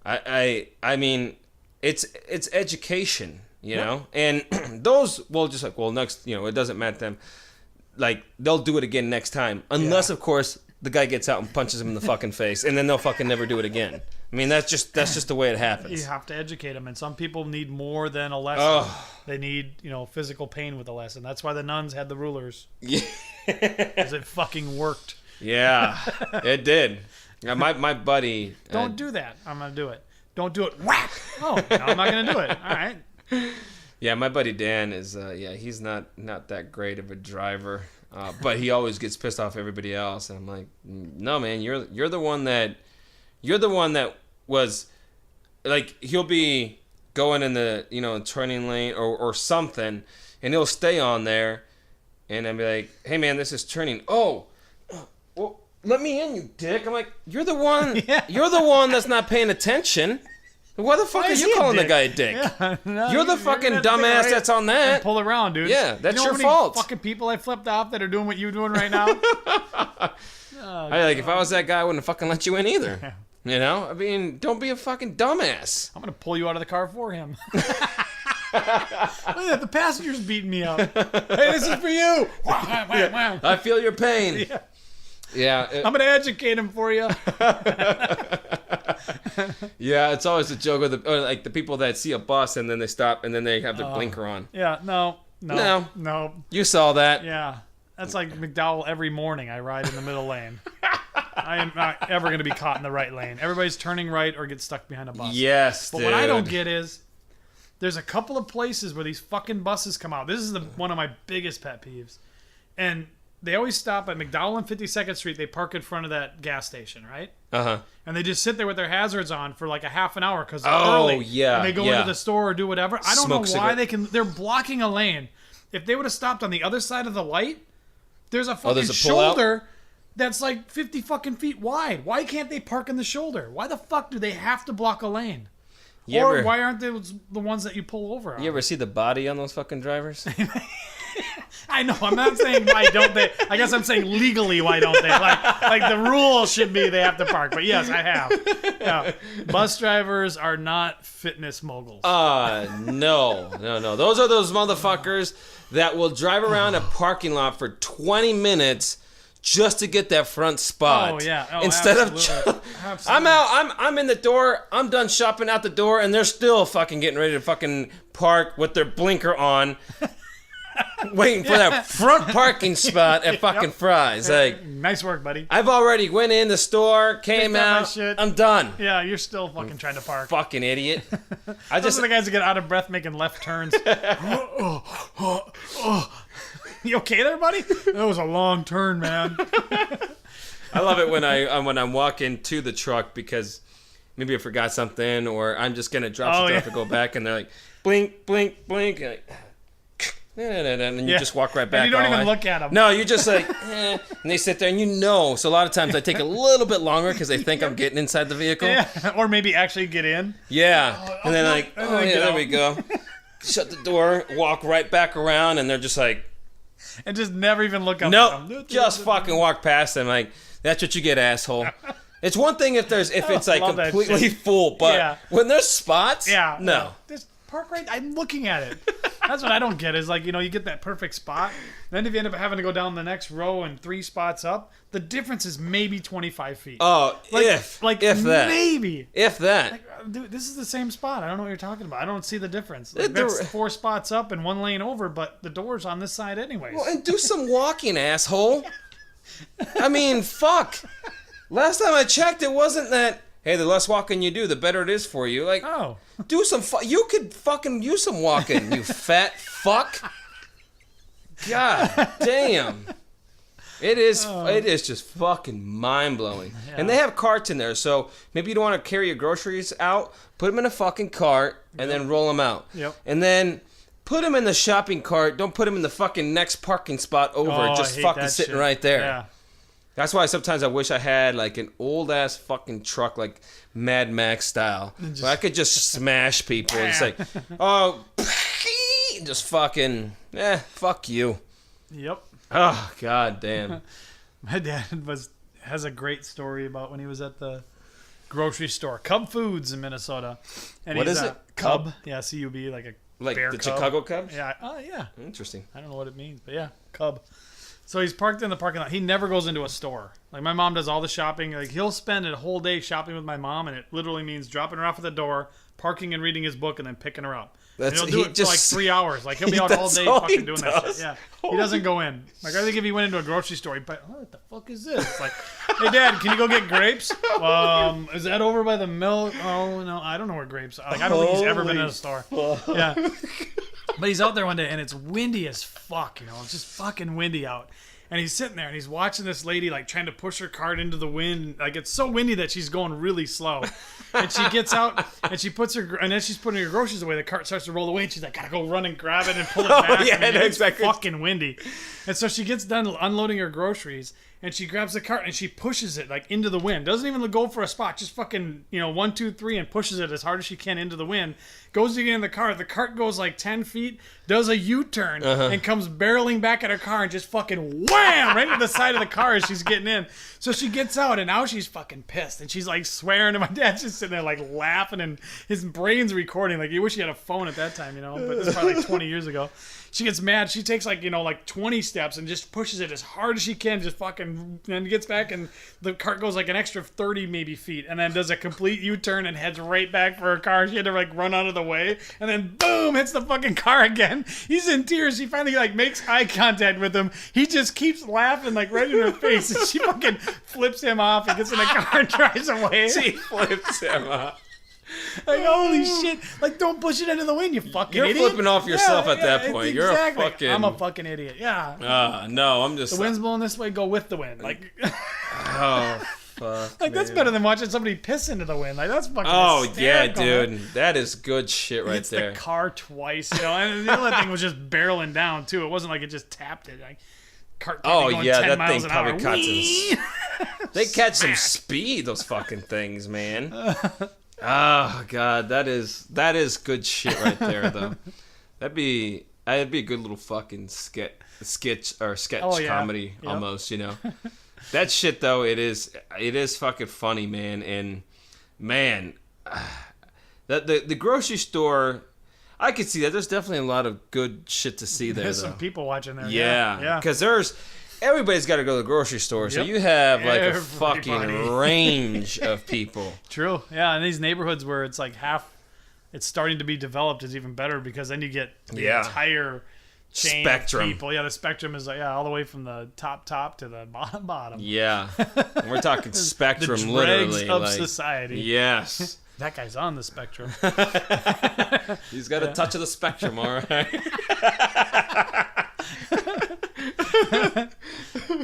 I mean, it's education, you know? And those will just like, well, next, it doesn't matter to them. Like, they'll do it again next time. Unless, of course, the guy gets out and punches him in the fucking face, and then they'll fucking never do it again. I mean, that's just the way it happens. You have to educate them, and some people need more than a lesson. Oh. They need, physical pain with a lesson. That's why the nuns had the rulers. Yeah. Because it fucking worked. Yeah, it did. My buddy... Don't do that. I'm going to do it. Don't do it. Whack! Oh, no, I'm not going to do it. All right. Yeah, my buddy Dan is... he's not that great of a driver. But he always gets pissed off everybody else. And I'm like, no, man, you're the one that... You're the one that was... Like, he'll be going in the, turning lane or something. And he'll stay on there. And I'll be like, hey, man, this is turning. Oh, well... Let me in, you dick. I'm like, you're the one. You're the one that's not paying attention. Why the fuck are you calling the guy a dick? Yeah, no, you're the fucking dumbass that's on that. Pull around, dude. Yeah, that's your fault. fault. Fucking people I flipped off that are doing what you're doing right now. If I was that guy, I wouldn't have fucking let you in either. I mean, don't be a fucking dumbass. I'm gonna pull you out of the car for him. Look at that, the passenger's beating me up. Hey, this is for you. I feel your pain. Yeah. Yeah, I'm gonna educate him for you. Yeah, it's always a joke of the people that see a bus and then they stop and then they have their blinker on. Yeah, no. You saw that. Yeah, that's like McDowell every morning. I ride in the middle lane. I am not ever gonna be caught in the right lane. Everybody's turning right or get stuck behind a bus. Yes, but what I don't get is there's a couple of places where these fucking buses come out. This is one of my biggest pet peeves, and they always stop at McDowell and 52nd Street. They park in front of that gas station, right? Uh-huh. And they just sit there with their hazards on for like a half an hour because they're early. Oh, yeah. And they go into the store or do whatever. I don't know why they're blocking a lane. If they would have stopped on the other side of the light, there's a fucking shoulder that's like 50 fucking feet wide. Why can't they park in the shoulder? Why the fuck do they have to block a lane? Why aren't they the ones that you pull over on? You ever see the body on those fucking drivers? I know. I'm not saying why don't they. I guess I'm saying legally why don't they. Like the rule should be they have to park. But yes, I have. Yeah. Bus drivers are not fitness moguls. No. Those are those motherfuckers that will drive around a parking lot for 20 minutes just to get that front spot. Oh yeah. Oh, instead absolutely. of I'm out. I'm in the door. I'm done shopping out the door, and they're still fucking getting ready to fucking park with their blinker on. Waiting for that front parking spot at fucking Fry's. Like, nice work, buddy. I've already went in the store, came out, I'm done. Yeah, you're still fucking trying to park. Fucking idiot. Those are the guys that get out of breath making left turns. You okay there, buddy? That was a long turn, man. I love it when I'm walking to the truck because maybe I forgot something or I'm just gonna drop something off to go back and they're like, blink, blink, blink. and you just walk right back. And you don't all even right. look at them. No, you're just like, and they sit there, and So a lot of times I take a little bit longer because they think I'm getting inside the vehicle. Yeah. Or maybe actually get in. Yeah. And then like, and oh then yeah, get there out. we go. Shut the door, walk right back around, and they're just like, And just never even look up nope, at them. just fucking walk past them. Like, that's what you get, asshole. It's one thing if it's like love that completely shit. full, but Yeah. when there's spots, Yeah. no. Just park right. I'm looking at it. That's what I don't get is like, you get that perfect spot. Then if you end up having to go down the next row and 3 spots up, the difference is maybe 25 feet. Oh, if that. Maybe. If that. Like, dude, this is the same spot. I don't know what you're talking about. I don't see the difference. Like, The- that's 4 spots up and 1 lane over, but the door's on this side anyways. Well, and do some walking, asshole. I mean, fuck. Last time I checked, it wasn't that, hey, the less walking you do, the better it is for you. Like, Oh. do some, you could fucking use some walking, you fat fuck. God damn. It is just fucking mind-blowing. Yeah. And they have carts in there, so maybe you don't want to carry your groceries out, put them in a fucking cart, and then roll them out. Yep. And then put them in the shopping cart, don't put them in the fucking next parking spot over, Oh, just I hate fucking that sitting shit. right there. Yeah. That's why sometimes I wish I had like an old-ass fucking truck, like Mad Max style, where I could just smash people. It's like, oh, just fucking, fuck you. Yep. Oh, god damn. My dad has a great story about when he was at the grocery store, Cub Foods in Minnesota. And What he's is a it? Cub? Yeah, C-U-B, like a Like bear the cub. Chicago Cubs? Yeah. Oh, yeah. Interesting. I don't know what it means, but yeah, Cub. So he's parked in the parking lot. He never goes into a store. Like my mom does all the shopping. Like he'll spend a whole day shopping with my mom, and it literally means dropping her off at the door, parking and reading his book, and then picking her up. And he'll do it for like 3 hours. Like he'll be out all That's day all fucking he doing that does. shit. Yeah, he doesn't go in. Like I think if he went into a grocery store, he'd be like, "What the fuck is this?" It's like, "Hey Dad, can you go get grapes? Is that over by the milk? Oh no, I don't know where grapes are. Like I don't think he's ever been in a store. Yeah." But he's out there one day and it's windy as fuck, it's just fucking windy out. And he's sitting there and he's watching this lady like trying to push her cart into the wind. Like it's so windy that she's going really slow. And she gets out and she puts her, and as she's putting her groceries away, the cart starts to roll away and she's like, gotta go run and grab it and pull it back. yeah, and it's exactly. fucking windy. And so she gets done unloading her groceries and she grabs the cart and she pushes it like into the wind. Doesn't even go for a spot, just fucking, 1, 2, 3 and pushes it as hard as she can into the wind. Goes to get in the car. The cart goes like 10 feet, does a U-turn, and comes barreling back at her car and just fucking wham! Right to the side of the car as she's getting in. So she gets out and now she's fucking pissed. And she's like swearing and my dad's just sitting there like laughing and his brain's recording. Like you wish he had a phone at that time, but this is probably like 20 years ago. She gets mad. She takes like 20 steps and just pushes it as hard as she can, just fucking, and gets back and the cart goes like an extra 30 maybe feet and then does a complete U-turn and heads right back for her car. She had to like run out of the way and then boom, hits the fucking car again. He's in tears. She finally like makes eye contact with him. He just keeps laughing like right in her face and she fucking flips him off and gets in the car and drives away. She flips him off. Like, holy shit. Like, don't push it into the wind, you fucking You're idiot. flipping off yourself at that point. You're a fucking... I'm a fucking idiot. Yeah. No, I'm just... The wind's blowing this way, go with the wind. Like, Oh, fuck, like that's man. better than watching somebody piss into the wind. Like, that's fucking Oh, yeah, hysterical, man. dude. That is good shit right Hits there. the car twice, and the other thing was just barreling down, too. It wasn't like it just tapped it. Like, cart probably going 10 that miles thing an hour. probably caught They catch some speed, those fucking things, man. Oh, God. That is good shit right there, though. That'd be a good little fucking sketch comedy, Yep. almost, That shit, though, it is fucking funny, man. And, man, the grocery store, I could see that. There's definitely a lot of good shit to see there, There's though. some people watching there. Yeah, because everybody's got to go to the grocery store, so Yep. you have like a Everybody. fucking range of people. True. Yeah, and these neighborhoods where it's like it's starting to be developed is even better because then you get the entire chain Spectrum. of people. Yeah, the spectrum is all the way from the top to the bottom. Yeah, and we're talking spectrum, The dregs literally. of like, society. Yes, That guy's on the spectrum. he's got a touch of the spectrum. All right.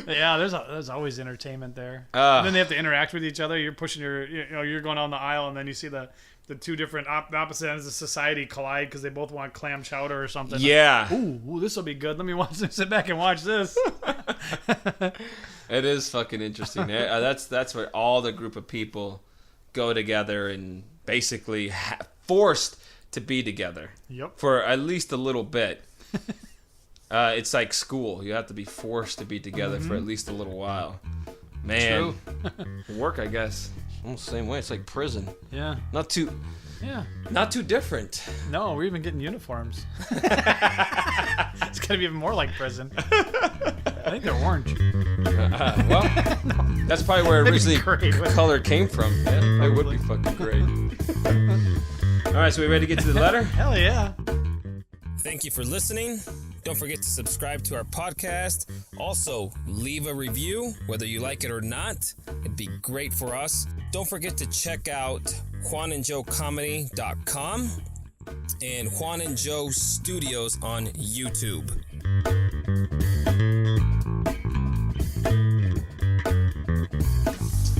Yeah, there's always entertainment there. And then they have to interact with each other. You're pushing you're going down the aisle, and then you see the two different opposite ends of society collide because they both want clam chowder or something. Yeah. Ooh, this will be good. Let me sit back and watch this. It is fucking interesting. That's where all the group of people go together and basically forced to be together. Yep. For at least a little bit. It's like school. You have to be forced to be together for at least a little while. Man. True. Work, I guess. Almost the same way. It's like prison. Yeah. Not too different. No, we're even getting uniforms. It's gonna be even more like prison. I think they're orange. Well, that's probably where originally color came from. Yeah, it would be fucking great. All right, so we ready to get to the letter? Hell yeah. Thank you for listening. Don't forget to subscribe to our podcast. Also, leave a review, whether you like it or not. It'd be great for us. Don't forget to check out juanandjoecomedy.com and Juan and Joe Studios on YouTube.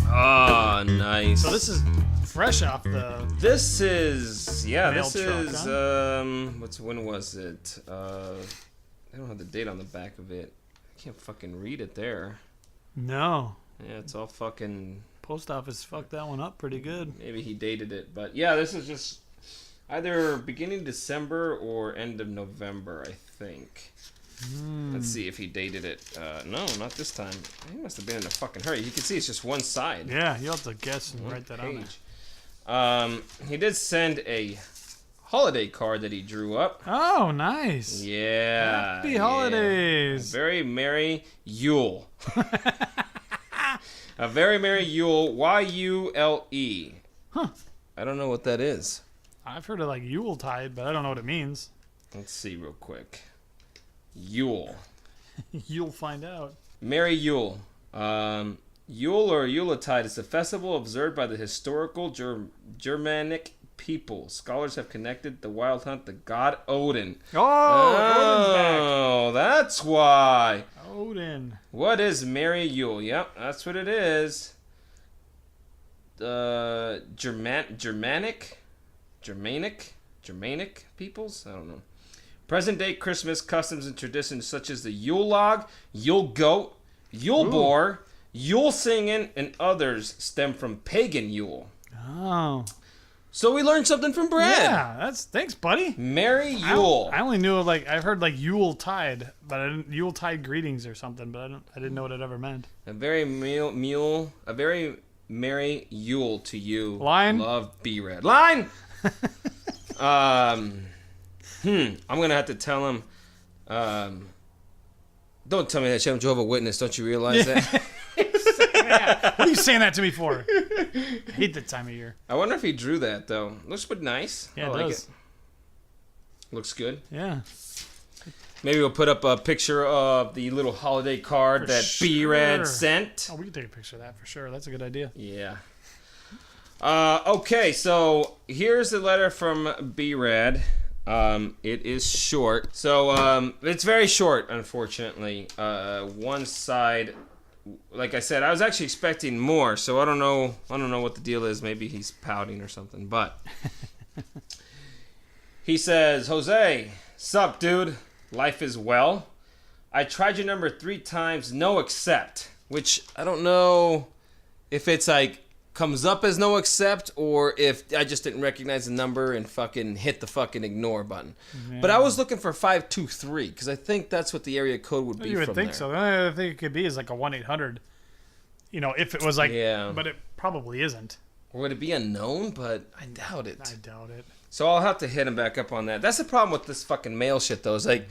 Oh, nice. So this is fresh off the. This is mail this truck, is huh? when was it? I don't have the date on the back of it. I can't fucking read it there. No. Yeah, it's all fucking. Post office fucked that one up pretty good. Maybe he dated it, but yeah, this is just either beginning December or end of November, I think. Let's see if he dated it. No, not this time. He must have been in a fucking hurry. You can see it's just one side. Yeah, you'll have to guess and write that on there. He did send a holiday card that he drew up. Oh, nice. Yeah. Happy holidays. A very merry Yule. A very merry Yule. Y-U-L-E. Huh. I don't know what that is. I've heard of like Yuletide, but I don't know what it means. Let's see real quick. Yule. You'll find out. Merry Yule. Yule or Yuletide is a festival observed by the historical Germanic people. Scholars have connected the wild hunt to god Odin. Oh, that's why. Odin. What is Merry Yule? Yep, that's what it is. Germanic peoples? I don't know. Present-day Christmas customs and traditions such as the Yule log, Yule goat, Yule boar, Yule singing, and others stem from pagan Yule. Oh. So we learned something from Brad. Yeah, thanks, buddy. Merry Yule. I only knew I've heard like Yuletide, but I didn't Yuletide greetings or something, but I didn't know what it ever meant. A very merry Yule to you. Line. Love B-Rad. Line. I'm gonna have to tell him. Don't tell me that shit. I'm Jehovah's Witness. Don't you realize that? What are you saying that to me for? I hate that time of year. I wonder if he drew that though. Looks pretty nice. Yeah, I it like does. it. Looks good. Yeah. Maybe we'll put up a picture of the little holiday card For that sure. B-Rad sent. Oh, we can take a picture of that for sure. That's a good idea. Yeah. Okay, so here's the letter from B-Rad. It is short. So it's very short, unfortunately. One side, like I said, I was actually expecting more, so I don't know what the deal is. Maybe he's pouting or something, but he says, "Jose, sup, dude? Life is well. I tried your number 3 times, no accept." Which I don't know if it's like comes up as no accept or if I just didn't recognize the number and fucking hit the fucking ignore button. Yeah. But I was looking for 523 because I think that's what the area code would be. You would from think there. so. The only other thing it could be is like a 1-800. You know, if it was like, yeah. But it probably isn't. Or would it be unknown? But I doubt it. I doubt it. So I'll have to hit him back up on that. That's the problem with this fucking mail shit, though. It's like,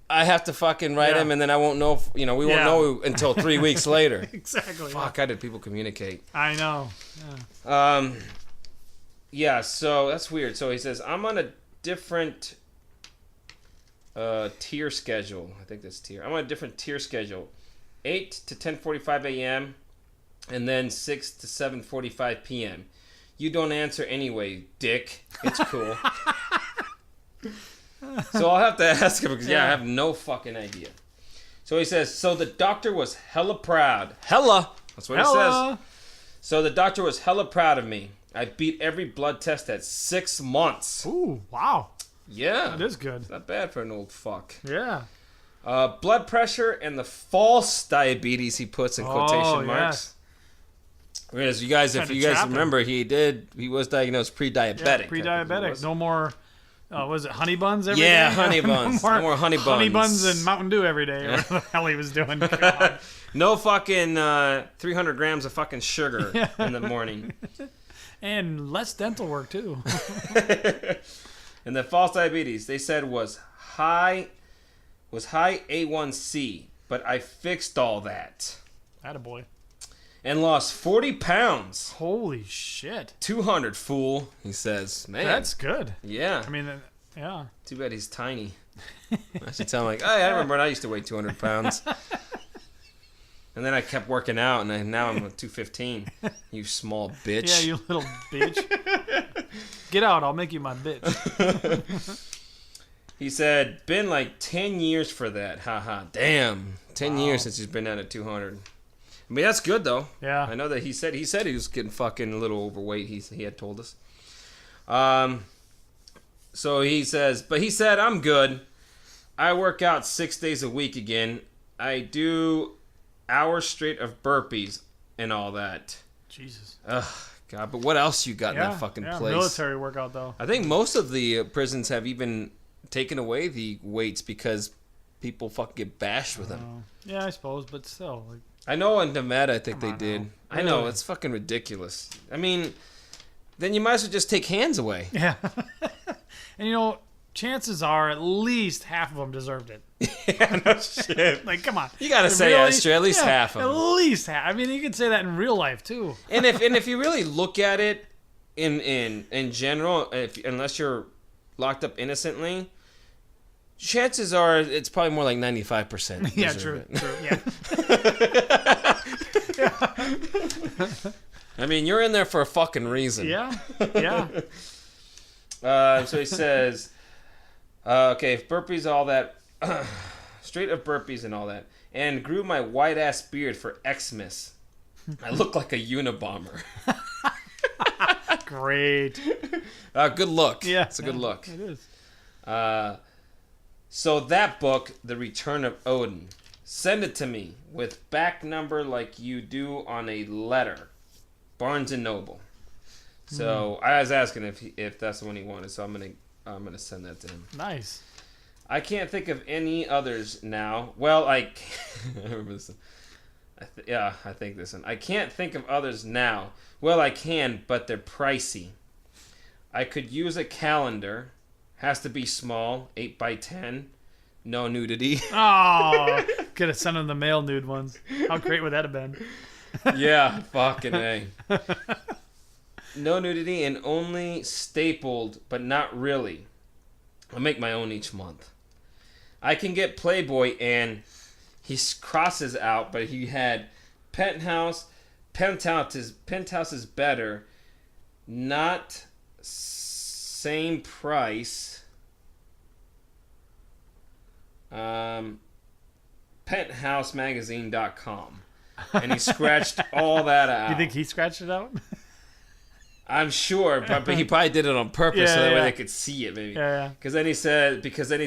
I have to fucking write him, and then I won't know. If, we won't know until 3 weeks later. Exactly. Fuck, how did people communicate? I know. Yeah. Yeah, so that's weird. So he says, I'm on a different tier schedule. I think that's tier. I'm on a different tier schedule. 8 to 10:45 a.m. and then 6 to 7:45 p.m. You don't answer anyway, dick. It's cool. So I'll have to ask him because, I have no fucking idea. So he says, so the doctor was hella proud. Hella. That's what he Hella. says. So the doctor was hella proud of me. I beat every blood test at 6 months. Ooh, wow. Yeah. That is good. Not bad for an old fuck. Yeah. Blood pressure and the false diabetes, he puts in quotation marks. Whereas you guys, if you guys remember, he was diagnosed pre-diabetic. Yeah, pre-diabetic. No more, was it honey buns every day? Yeah, honey buns. No more honey buns. Honey buns and Mountain Dew every day. Or whatever the hell he was doing. God. No fucking 300 grams of fucking sugar in the morning. And less dental work, too. And the false diabetes, they said was high A1C, but I fixed all that. Attaboy. And lost 40 pounds. Holy shit. 200, fool, he says. Man. That's good. Yeah. I mean, yeah. Too bad he's tiny. I should tell him, like, I remember when I used to weigh 200 pounds. And then I kept working out, and now I'm at 215. You small bitch. Yeah, you little bitch. Get out, I'll make you my bitch. He said, been like 10 years for that. Haha. Damn. 10 years since he's been down at 200. I mean, that's good, though. Yeah. I know that he said he was getting fucking a little overweight, he had told us. So he said, I'm good. I work out 6 days a week again. I do hours straight of burpees and all that. Jesus. Ugh, God, but what else you got in that fucking place? Military workout, though. I think most of the prisons have even taken away the weights because people fucking get bashed with them. Yeah, I suppose, but still. Like, I know in Nevada, I think they did. I know, it's fucking ridiculous. I mean, then you might as well just take hands away. Yeah. And chances are at least half of them deserved it. Yeah, no shit. Like, come on. You gotta say extra, at least half of them. At least half. I mean, you could say that in real life too. And if you really look at it in general, unless you're locked up innocently, chances are it's probably more like 95%. Yeah, true. Yeah. I mean, you're in there for a fucking reason. Yeah. So he says, okay, burpees, all that, straight up burpees and all that, and grew my white ass beard for Xmas. I look like a Unabomber. Great. Good look. Yeah, it's a good look. It is. So that book, The Return of Odin, send it to me with back number like you do on a letter. Barnes and Noble. So I was asking if that's the one he wanted, so I'm gonna send that to him. Nice. I can't think of any others now. Well, I remember this one. I think this one. I can't think of others now. Well, I can, but they're pricey. I could use a calendar. Has to be small, 8x10. No nudity. Oh, could have sent him the male nude ones. How great would that have been? Yeah, fucking A. No nudity and only stapled, but not really. I make my own each month. I can get Playboy and he crosses out, but he had Penthouse. Penthouse is better. Not same price. PenthouseMagazine.com. And he scratched all that out. You think he scratched it out? I'm sure, but he probably did it on purpose so that way they could see it, maybe. Yeah. Because then he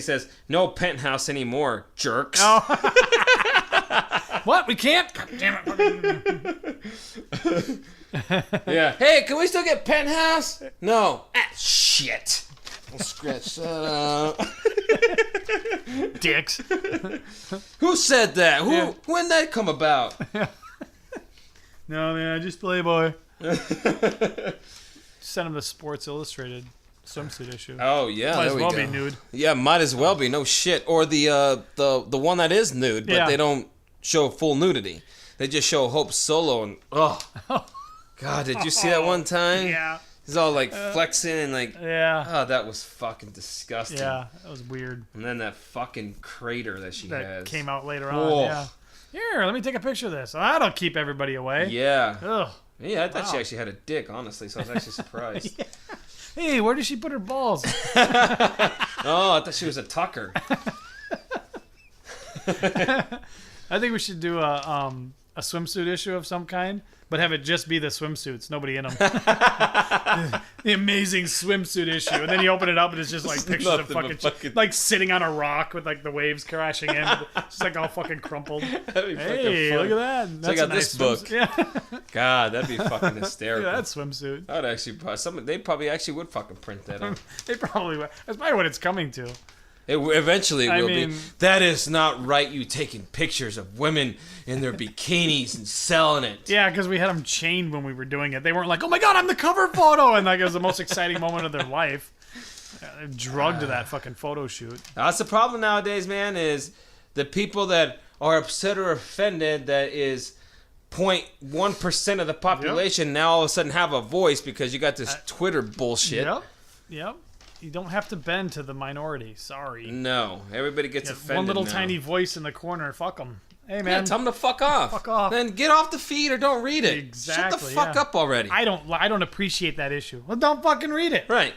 says, no penthouse anymore, jerks. Oh. What? We can't? God damn it. Yeah. Hey, can we still get penthouse? No. Shit. We'll scratch that out. Dicks. Who said that? When did that come about? No, man, just Playboy. Send him the Sports Illustrated swimsuit issue. Oh yeah, might there as we well go. be nude. Yeah, might as well be. No shit. Or the one that is nude, but they don't show full nudity. They just show Hope Solo and God, did you see that one time? Yeah. He's all like flexing and like oh, that was fucking disgusting. Yeah, that was weird. And then that fucking crater that she has came out later on. Yeah. Here, let me take a picture of this. That'll keep everybody away. Yeah. Ugh. Yeah, I thought she actually had a dick, honestly, so I was actually surprised. Yeah. Hey, where did she put her balls? Oh, I thought she was a tucker. I think we should do a swimsuit issue of some kind, but have it just be the swimsuits, nobody in them. The amazing swimsuit issue, and then you open it up and it's just like pictures of fucking like sitting on a rock with like the waves crashing in, just like all fucking crumpled. Hey, look at that! That's I got this book. Yeah. God, that'd be fucking hysterical. Look at that swimsuit. I'd actually they probably actually would fucking print that out. They probably would. That's probably what it's coming to. Eventually it will I mean, be. That is not right. You taking pictures of women in their bikinis and selling it. Yeah, because we had them chained when we were doing it. They weren't like, "Oh my god, I'm the cover photo," and like it was the most exciting moment of their life. They're drugged to that fucking photo shoot. That's the problem nowadays, man. Is the people that are upset or offended that is 0.1% of the population now all of a sudden have a voice because you got this Twitter bullshit. Yep. You don't have to bend to the minority. Sorry. No, everybody gets offended. One little now. tiny voice in the corner. Fuck them. Hey man, Yeah, tell them to fuck off. Fuck off. Then get off the feed or don't read it. Exactly. Shut the fuck up already. I don't appreciate that issue. Well, don't fucking read it. Right.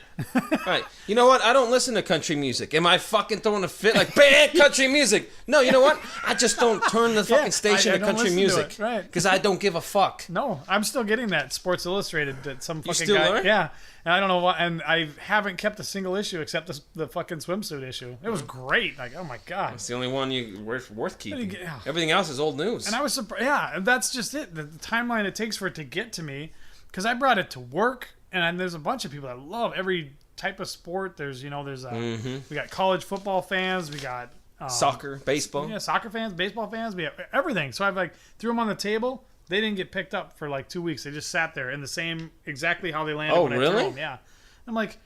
Right. You know what? I don't listen to country music. Am I fucking throwing a fit like, ban country music? No, you know what? I just don't turn the fucking station I to don't country listen to music. it, right. Because I don't give a fuck. No, I'm still getting that Sports Illustrated that some fucking still guy. are? Yeah. And I don't know what, and I haven't kept a single issue except the fucking swimsuit issue. It was great. Like, oh my god. It's the only one worth keeping. Yeah. Everything else is old news. And I was surprised. Yeah, that's just it. The timeline it takes for it to get to me, because I brought it to work, and there's a bunch of people that love every type of sport. There's we got college football fans, we got Soccer, baseball. yeah, soccer fans, baseball fans, we have everything. So I've like threw them on the table. They didn't get picked up for like 2 weeks. They just sat there in the same exactly how they landed. Oh, when I really? threw them. Yeah. I'm like,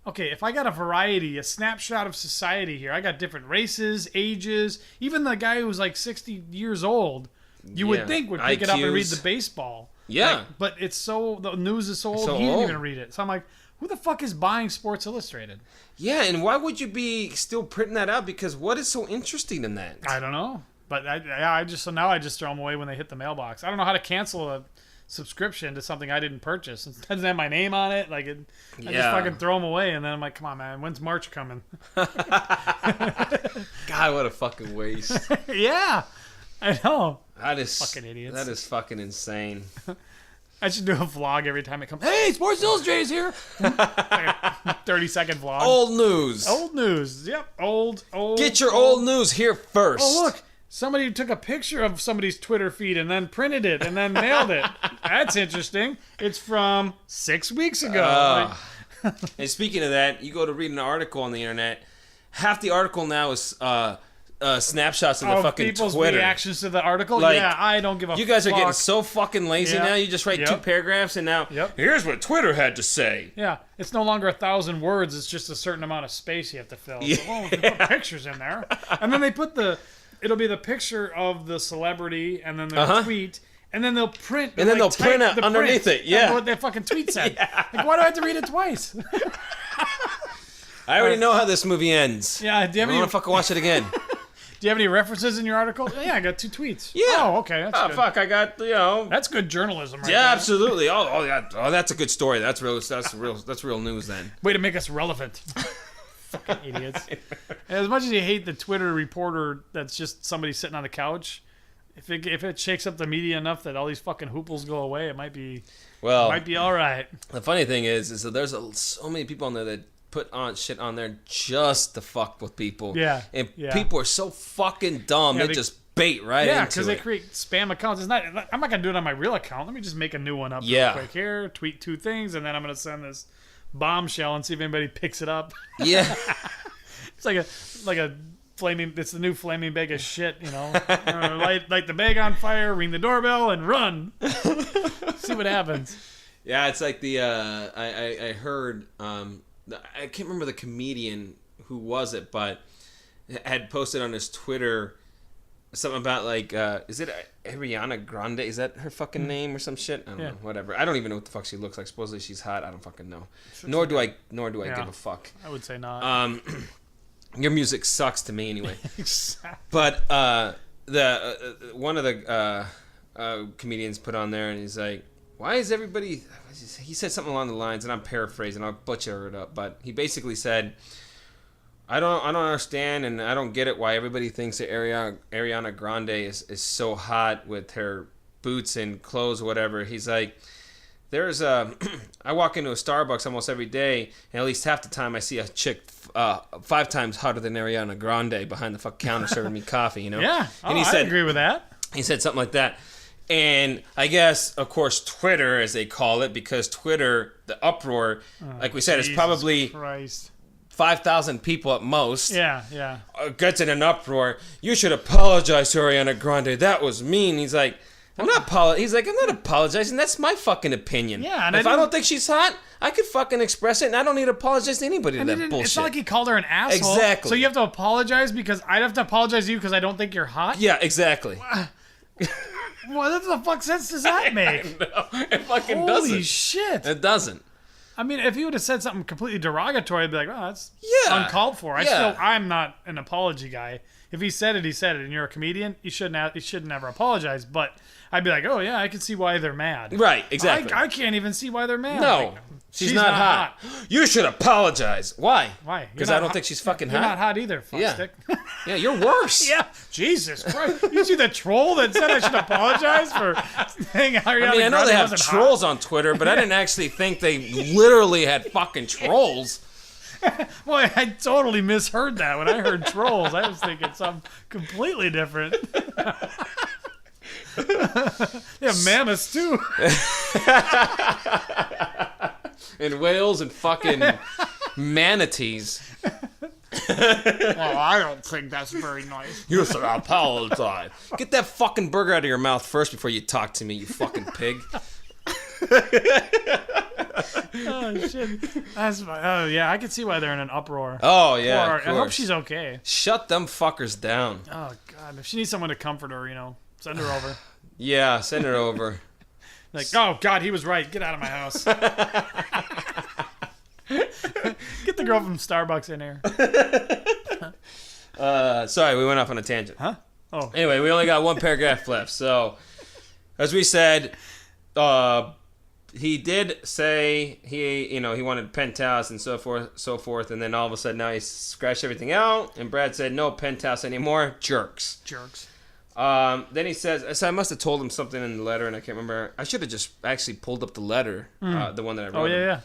okay, if I got a variety, a snapshot of society here, I got different races, ages, even the guy who's like 60 years old, you would think would pick it up and read the baseball. Yeah. Like, but the news is so old, So he didn't old. even read it. So I'm like, who the fuck is buying Sports Illustrated? Yeah, and why would you be still printing that out? Because what is so interesting in that? I don't know. But I just throw them away when they hit the mailbox. I don't know how to cancel a subscription to something I didn't purchase. It doesn't have my name on it. I just fucking throw them away, and then I'm like, come on, man, when's March coming? God, what a fucking waste. Yeah, I know. That is Fucking idiots. That is fucking insane. I should do a vlog every time it comes. Hey, Sports Illustrated's here. Like a 30-second vlog. Old news. Old news. Yep. Old. Get your old news here first. Oh, look. Somebody took a picture of somebody's Twitter feed and then printed it and then mailed it. That's interesting. It's from 6 weeks ago. And speaking of that, you go to read an article on the internet. Half the article now is snapshots of the fucking people's Twitter reactions to the article. Like, yeah, I don't give a fuck. You guys are getting so fucking lazy now. You just write 2 paragraphs and now here's what Twitter had to say. Yeah, it's no longer 1,000 words. It's just a certain amount of space you have to fill. Yeah. So, well, we put pictures in there, and then they put it'll be the picture of the celebrity and then their tweet. And then they'll print. And then they'll print out underneath it. Yeah. What their fucking tweet said. Like, why do I have to read it twice? I already know how this movie ends. Yeah. Do you have I don't want to fucking watch it again. Do you have any references in your article? Yeah, I got 2 tweets. Yeah. Oh, okay. That's good. Fuck, I got, That's good journalism right Yeah, there. absolutely. Oh, that's a good story. That's real news then. Way to make us relevant. Fucking idiots. And as much as you hate the Twitter reporter that's just somebody sitting on the couch, if it shakes up the media enough that all these fucking hooples go away, it might be all right. The funny thing is that there's so many people on there that put on shit on there just to fuck with people. Yeah. And people are so fucking dumb. They just bait right into it. Yeah, because they create spam accounts. I'm not going to do it on my real account. Let me just make a new one up real quick here, tweet 2 things, and then I'm going to send this bombshell and see if anybody picks it up. Yeah. It's like a flaming. It's the new flaming bag of shit. Light the bag on fire, ring the doorbell, and run. See what happens. Yeah, it's like the I heard I can't remember the comedian who was it, but had posted on his Twitter something about like is it Ariana Grande? Is that her fucking name or some shit? I don't know. Whatever. I don't even know what the fuck she looks like. Supposedly she's hot. I don't fucking know. Nor do I give a fuck. I would say not. Your music sucks to me anyway. Exactly. But one of the comedians put on there and he's like, why is everybody... He said something along the lines, and I'm paraphrasing, I'll butcher it up, but he basically said, I don't understand, and I don't get it why everybody thinks that Ariana Grande is so hot with her boots and clothes, whatever. He's like, I walk into a Starbucks almost every day, and at least half the time I see a chick 5 times hotter than Ariana Grande behind the fucking counter serving me coffee, you know? Yeah, and I agree with that. He said something like that. And I guess, of course, Twitter, as they call it, because Twitter, the uproar, like we said, is probably 5,000 people at most. Yeah. Gets in an uproar. You should apologize to Ariana Grande. That was mean. He's like, I'm not apologizing. That's my fucking opinion. Yeah, and if I don't think she's hot, I could fucking express it, and I don't need to apologize to anybody to that bullshit. It's not like he called her an asshole. Exactly. So you have to apologize because I'd have to apologize to you because I don't think you're hot? Yeah, exactly. What the fuck sense does that make? No, it fucking doesn't. Holy shit. It doesn't. I mean, if he would have said something completely derogatory, I'd be like, oh, that's uncalled for. I'm not an apology guy. If he said it, he said it, and you're a comedian, you should never apologize. But I'd be like, oh yeah, I can see why they're mad. Right, exactly. I can't even see why they're mad. No, like, she's not hot. You should apologize. Why? Why? Because I don't think she's fucking hot. You're not hot either, fuckstick. Yeah, you're worse. Yeah, Jesus Christ. You see the troll that said I should apologize for saying Ariana I know Grande they have wasn't trolls hot? on Twitter, but I didn't actually think they literally had fucking trolls. Boy, I totally misheard that. When I heard trolls, I was thinking something completely different. They have mammoths, too. And whales and fucking manatees. Well, I don't think that's very nice. You should apologize. Get that fucking burger out of your mouth first before you talk to me, you fucking pig. Oh shit! Oh yeah, I can see why they're in an uproar. Oh yeah, I hope she's okay. Shut them fuckers down. Oh god, if she needs someone to comfort her, send her over. Yeah, send her over. Like, oh god, he was right. Get out of my house. Get the girl from Starbucks in here. Sorry, we went off on a tangent. Huh? Oh. Anyway, we only got one paragraph left. So, as we said, he did say he wanted penthouse and so forth, and then all of a sudden now he scratched everything out, and Brad said no penthouse anymore. Jerks. Then he says, so I must have told him something in the letter, and I can't remember. I should have just actually pulled up the letter, the one that I wrote. Oh yeah.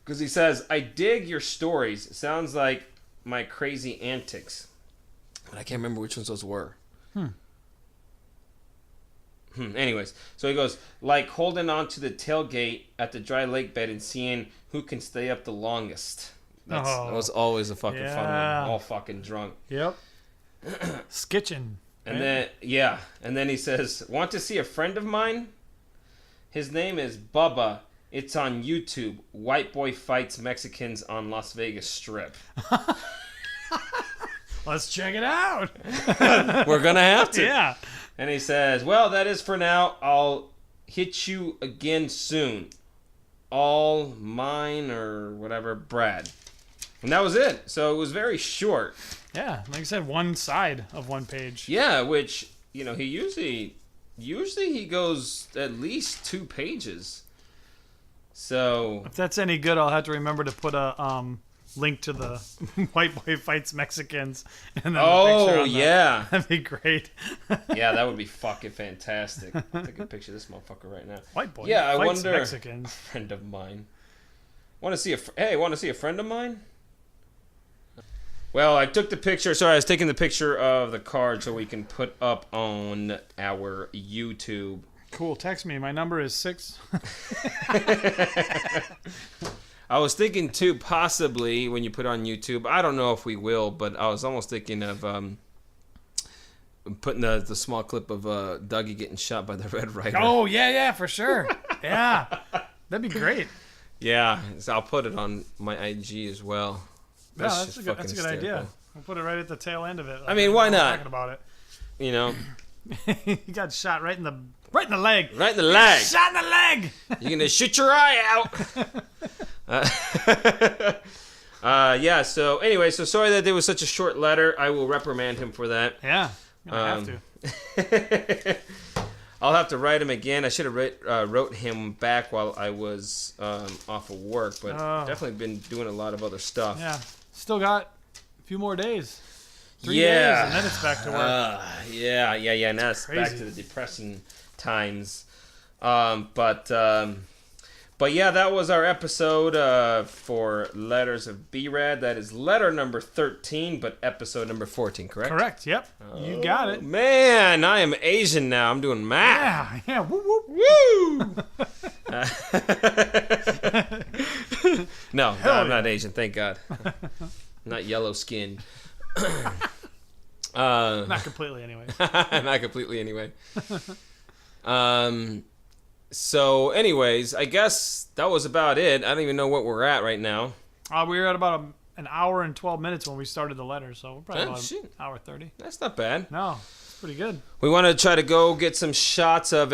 Because he says, I dig your stories. It sounds like my crazy antics. But I can't remember which ones those were. Anyways, so he goes, like holding on to the tailgate at the dry lake bed and seeing who can stay up the longest. That was always a fucking fun one. All fucking drunk. Yep. Skitching. And then he says, want to see a friend of mine? His name is Bubba. It's on YouTube. White boy fights Mexicans on Las Vegas Strip. Let's check it out. We're going to have to. Yeah. And he says, well, that is for now. I'll hit you again soon. All mine or whatever, Brad. And that was it. So it was very short. Yeah. Like I said, one side of one page. Yeah, which, he usually he goes at least 2 pages. So if that's any good, I'll have to remember to put a link to the white boy fights Mexicans and then the picture on that. That'd be great. Yeah, that would be fucking fantastic. Take a picture of this motherfucker right now. White boy fights I wonder, Mexicans. A friend of mine. Want to see a friend of mine? Well, I took the picture. Sorry, I was taking the picture of the card so we can put up on our YouTube. Cool. Text me. My number is 6. I was thinking too, possibly when you put on YouTube. I don't know if we will, but I was almost thinking of putting the small clip of Dougie getting shot by the Red Ryder. Oh yeah, for sure. Yeah, that'd be great. Yeah, so I'll put it on my IG as well. That's a good idea. We'll put it right at the tail end of it. I mean, why not? Talking about it. He got shot right in the leg. Right in the leg. Shot in the leg. You're gonna shoot your eye out. Yeah. So anyway, sorry that there was such a short letter. I will reprimand him for that. Yeah. I have to. I'll have to write him again. I should have wrote him back while I was off of work, but definitely been doing a lot of other stuff. Yeah. Still got a few more days. 3 days, and then it's back to work. Yeah. Now it's back to the depressing times. But yeah, that was our episode for Letters of B-Rad. That is letter number 13, but episode number 14, correct? Correct, yep. You got it. Man, I am Asian now. I'm doing math. Yeah. Woo, woo. Woo! No, I'm not Asian, thank God. Not yellow skinned. Not completely, anyway. Not completely, anyway. So, anyways, I guess that was about it. I don't even know what we're at right now. We were at about an hour and 12 minutes when we started the letter, so we're probably about an hour 30. That's not bad. No, it's pretty good. We want to try to go get some shots of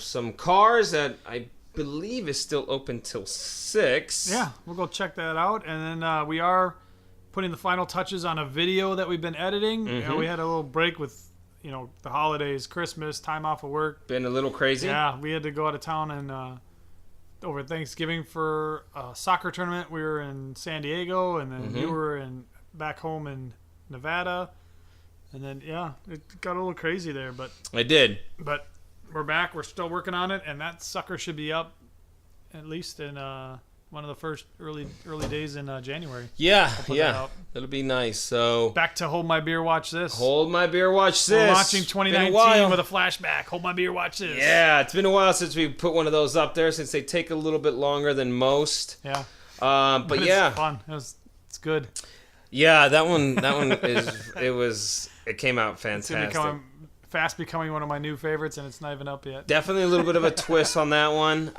some cars that I believe is still open till 6. Yeah, we'll go check that out, and then we are putting the final touches on a video that we've been editing. Mm-hmm. You know, we had a little break with the holidays, Christmas, time off of work. Been a little crazy. Yeah, we had to go out of town and over Thanksgiving for a soccer tournament. We were in San Diego, and then you were back home in Nevada. And then, it got a little crazy there. But It did. But we're back. We're still working on it, and that sucker should be up at least in one of the first early days in January. Yeah. That'll be nice. So back to Hold My Beer, Watch This. Hold My Beer, Watch This. We're launching 2019 with a flashback. Hold My Beer, Watch This. Yeah, it's been a while since we put one of those up there, since they take a little bit longer than most. Yeah. But it's fun. It's good. Yeah, that one it came out fantastic. It's becoming one of my new favorites, and it's not even up yet. Definitely a little bit of a twist on that one.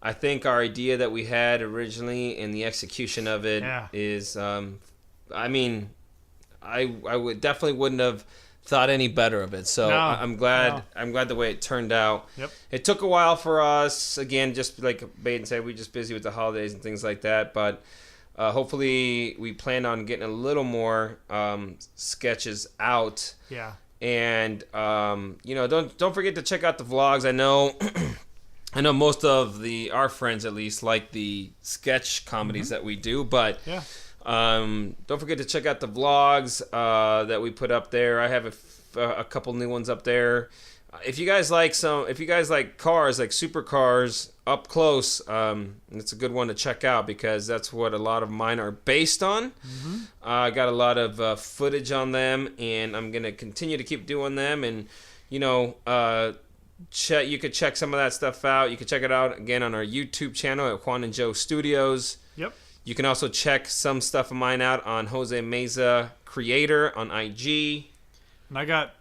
I think our idea that we had originally and the execution of it is, I definitely wouldn't have thought any better of it. So I'm glad the way it turned out. Yep. It took a while for us. Again, just like Baden said, we're just busy with the holidays and things like that. But hopefully we plan on getting a little more sketches out. Yeah. And don't forget to check out the vlogs. I know most of our friends, at least, like the sketch comedies that we do, but don't forget to check out the vlogs that we put up there. I have a couple new ones up there. If you guys like cars, like supercars up close, it's a good one to check out because that's what a lot of mine are based on. I got a lot of footage on them, and I'm gonna continue to keep doing them, and you could check some of that stuff out. You can check it out again on our YouTube channel at Juan and Joe Studios. Yep. You can also check some stuff of mine out on Jose Meza Creator on IG. And I got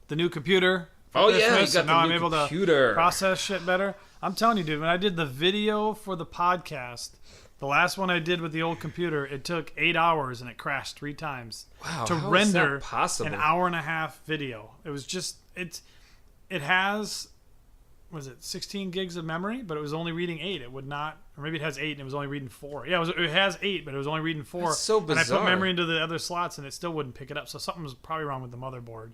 the new computer. Oh yeah, you got now the new I'm able computer. to process shit better. I'm telling you, dude, when I did the video for the podcast, the last one I did with the old computer, it took 8 hours and it crashed 3 times. Wow, to how render is that possible? an hour and a half video. It was just it has, was it 16 gigs of memory, but it was only reading 8. It would not, or maybe it has 8 and it was only reading 4. Yeah, it has 8, but it was only reading 4. That's so bizarre. And I put memory into the other slots and it still wouldn't pick it up. So something was probably wrong with the motherboard.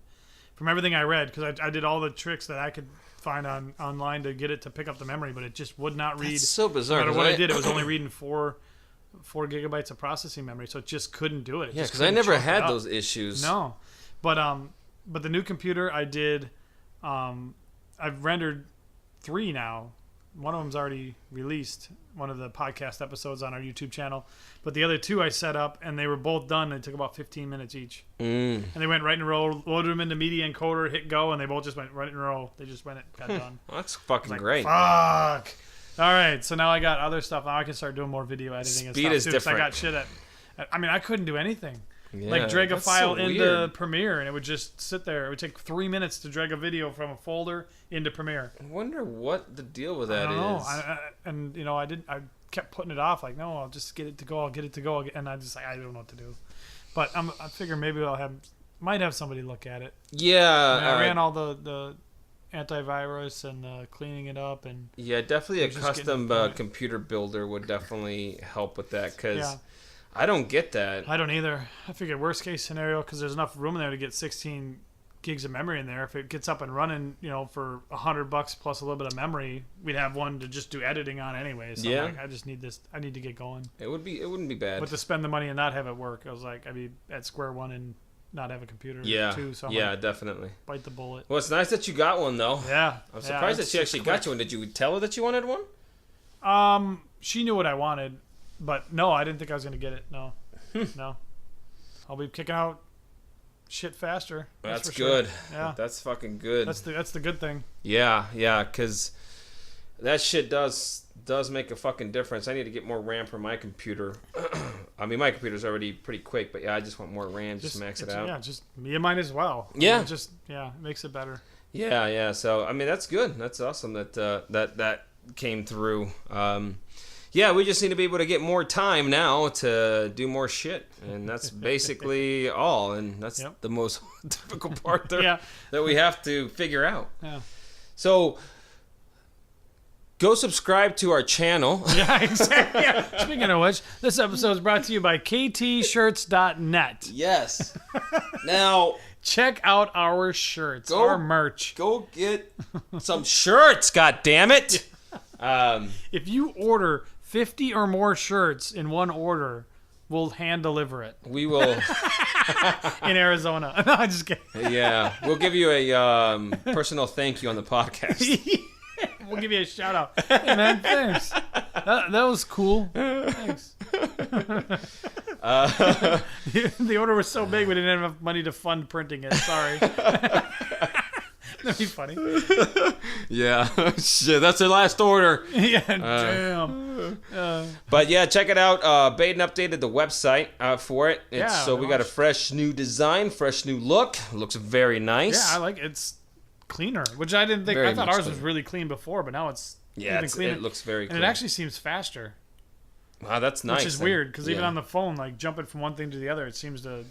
From everything I read, because I did all the tricks that I could find online to get it to pick up the memory, but it just would not read. That's so bizarre. No matter what I did, it was only reading 4 gigabytes of processing memory, so it just couldn't do it. Yeah, because I never had those issues. No, but the new computer I did, I've rendered 3 now. One of them's already released, one of the podcast episodes on our YouTube channel. But the other 2 I set up, and they were both done. They took about 15 minutes each. And they went right in a row, loaded them into Media Encoder, hit go, and they both just went right in a row. They just went, got done. Well, that's fucking great. Fuck. All right, so now I got other stuff. Now I can start doing more video editing and stuff. Speed is too, different. I got shit I couldn't do anything. Yeah, like drag a that's file so into weird. Premiere, and it would just sit there. It would take 3 minutes to drag a video from a folder into Premiere. I wonder what the deal with that I is. don't know. I kept putting it off. Like, no, I'll just get it to go. I'll get it to go. And I don't know what to do. But I figure maybe might have somebody look at it. Yeah. I ran all the antivirus and cleaning it up, and yeah, definitely a just custom getting computer builder would definitely help with that, because yeah. I don't get that. I don't either. I figured worst case scenario, because there's enough room in there to get 16 gigs of memory in there. If it gets up and running, for $100 plus a little bit of memory, we'd have one to just do editing on anyway. So I'm like, I just need this. I need to get going. It wouldn't be bad. But to spend the money and not have it work, I was like, I'd be at square one and not have a computer too. So I'm like, definitely. Bite the bullet. Well, it's nice that you got one though. Yeah. I'm surprised that she actually got you one. Did you tell her that you wanted one? She knew what I wanted, but no, I didn't think I was going to get it. No. No. I'll be kicking out shit faster. That's for good. Sure. Yeah. That's fucking good. That's the good thing. Yeah, because that shit does make a fucking difference. I need to get more RAM for my computer. I mean, my computer's already pretty quick, but I just want more RAM just to max it out. Yeah, just me and mine as well. Yeah. It makes it better. Yeah. So, I mean, that's good. That's awesome that came through. We just need to be able to get more time now to do more shit. And that's basically all. And that's the most difficult part that we have to figure out. Yeah. So, go subscribe to our channel. Yeah, exactly. Yeah. Speaking of which, this episode is brought to you by ktshirts.net. Yes. Now, check out our shirts, our merch. Go get some shirts, goddammit. If you order 50 or more shirts in one order, we'll hand deliver it. We will. In Arizona. No, I'm just kidding. Yeah. We'll give you a personal thank you on the podcast. We'll give you a shout out. Hey, man, thanks. That was cool. Thanks. The order was so big we didn't have enough money to fund printing it. Sorry. That'd be funny. Yeah. Shit, that's their last order. Yeah, damn. But yeah, check it out. Baden updated the website for it. So we got a fresh new design, fresh new look. Looks very nice. Yeah, I like it. It's cleaner, which I didn't think. I thought ours was really clean before, but now it's even cleaner. It looks very clean. And it actually seems faster. Wow, that's nice. Which is weird, because even on the phone, like jumping from one thing to the other, it seems to... a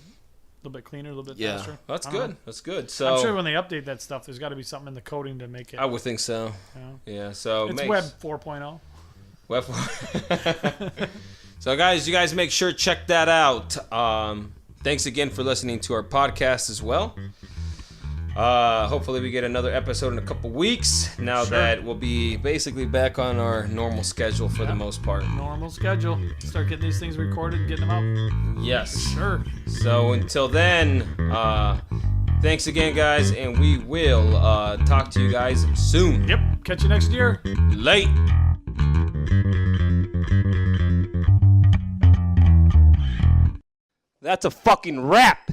little bit cleaner, a little bit faster. That's good. That's good. So I'm sure when they update that stuff, there's got to be something in the coding to make it. I would think so. Yeah. So it's Web 4.0. Web 4. So guys, you guys make sure to check that out. Thanks again for listening to our podcast as well. Hopefully we get another episode in a couple weeks. Now that we'll be basically back on our normal schedule for the most part. Normal schedule. Start getting these things recorded, getting them out. Yes. For sure. So until then, thanks again, guys, and we will talk to you guys soon. Yep. Catch you next year. Late. That's a fucking wrap.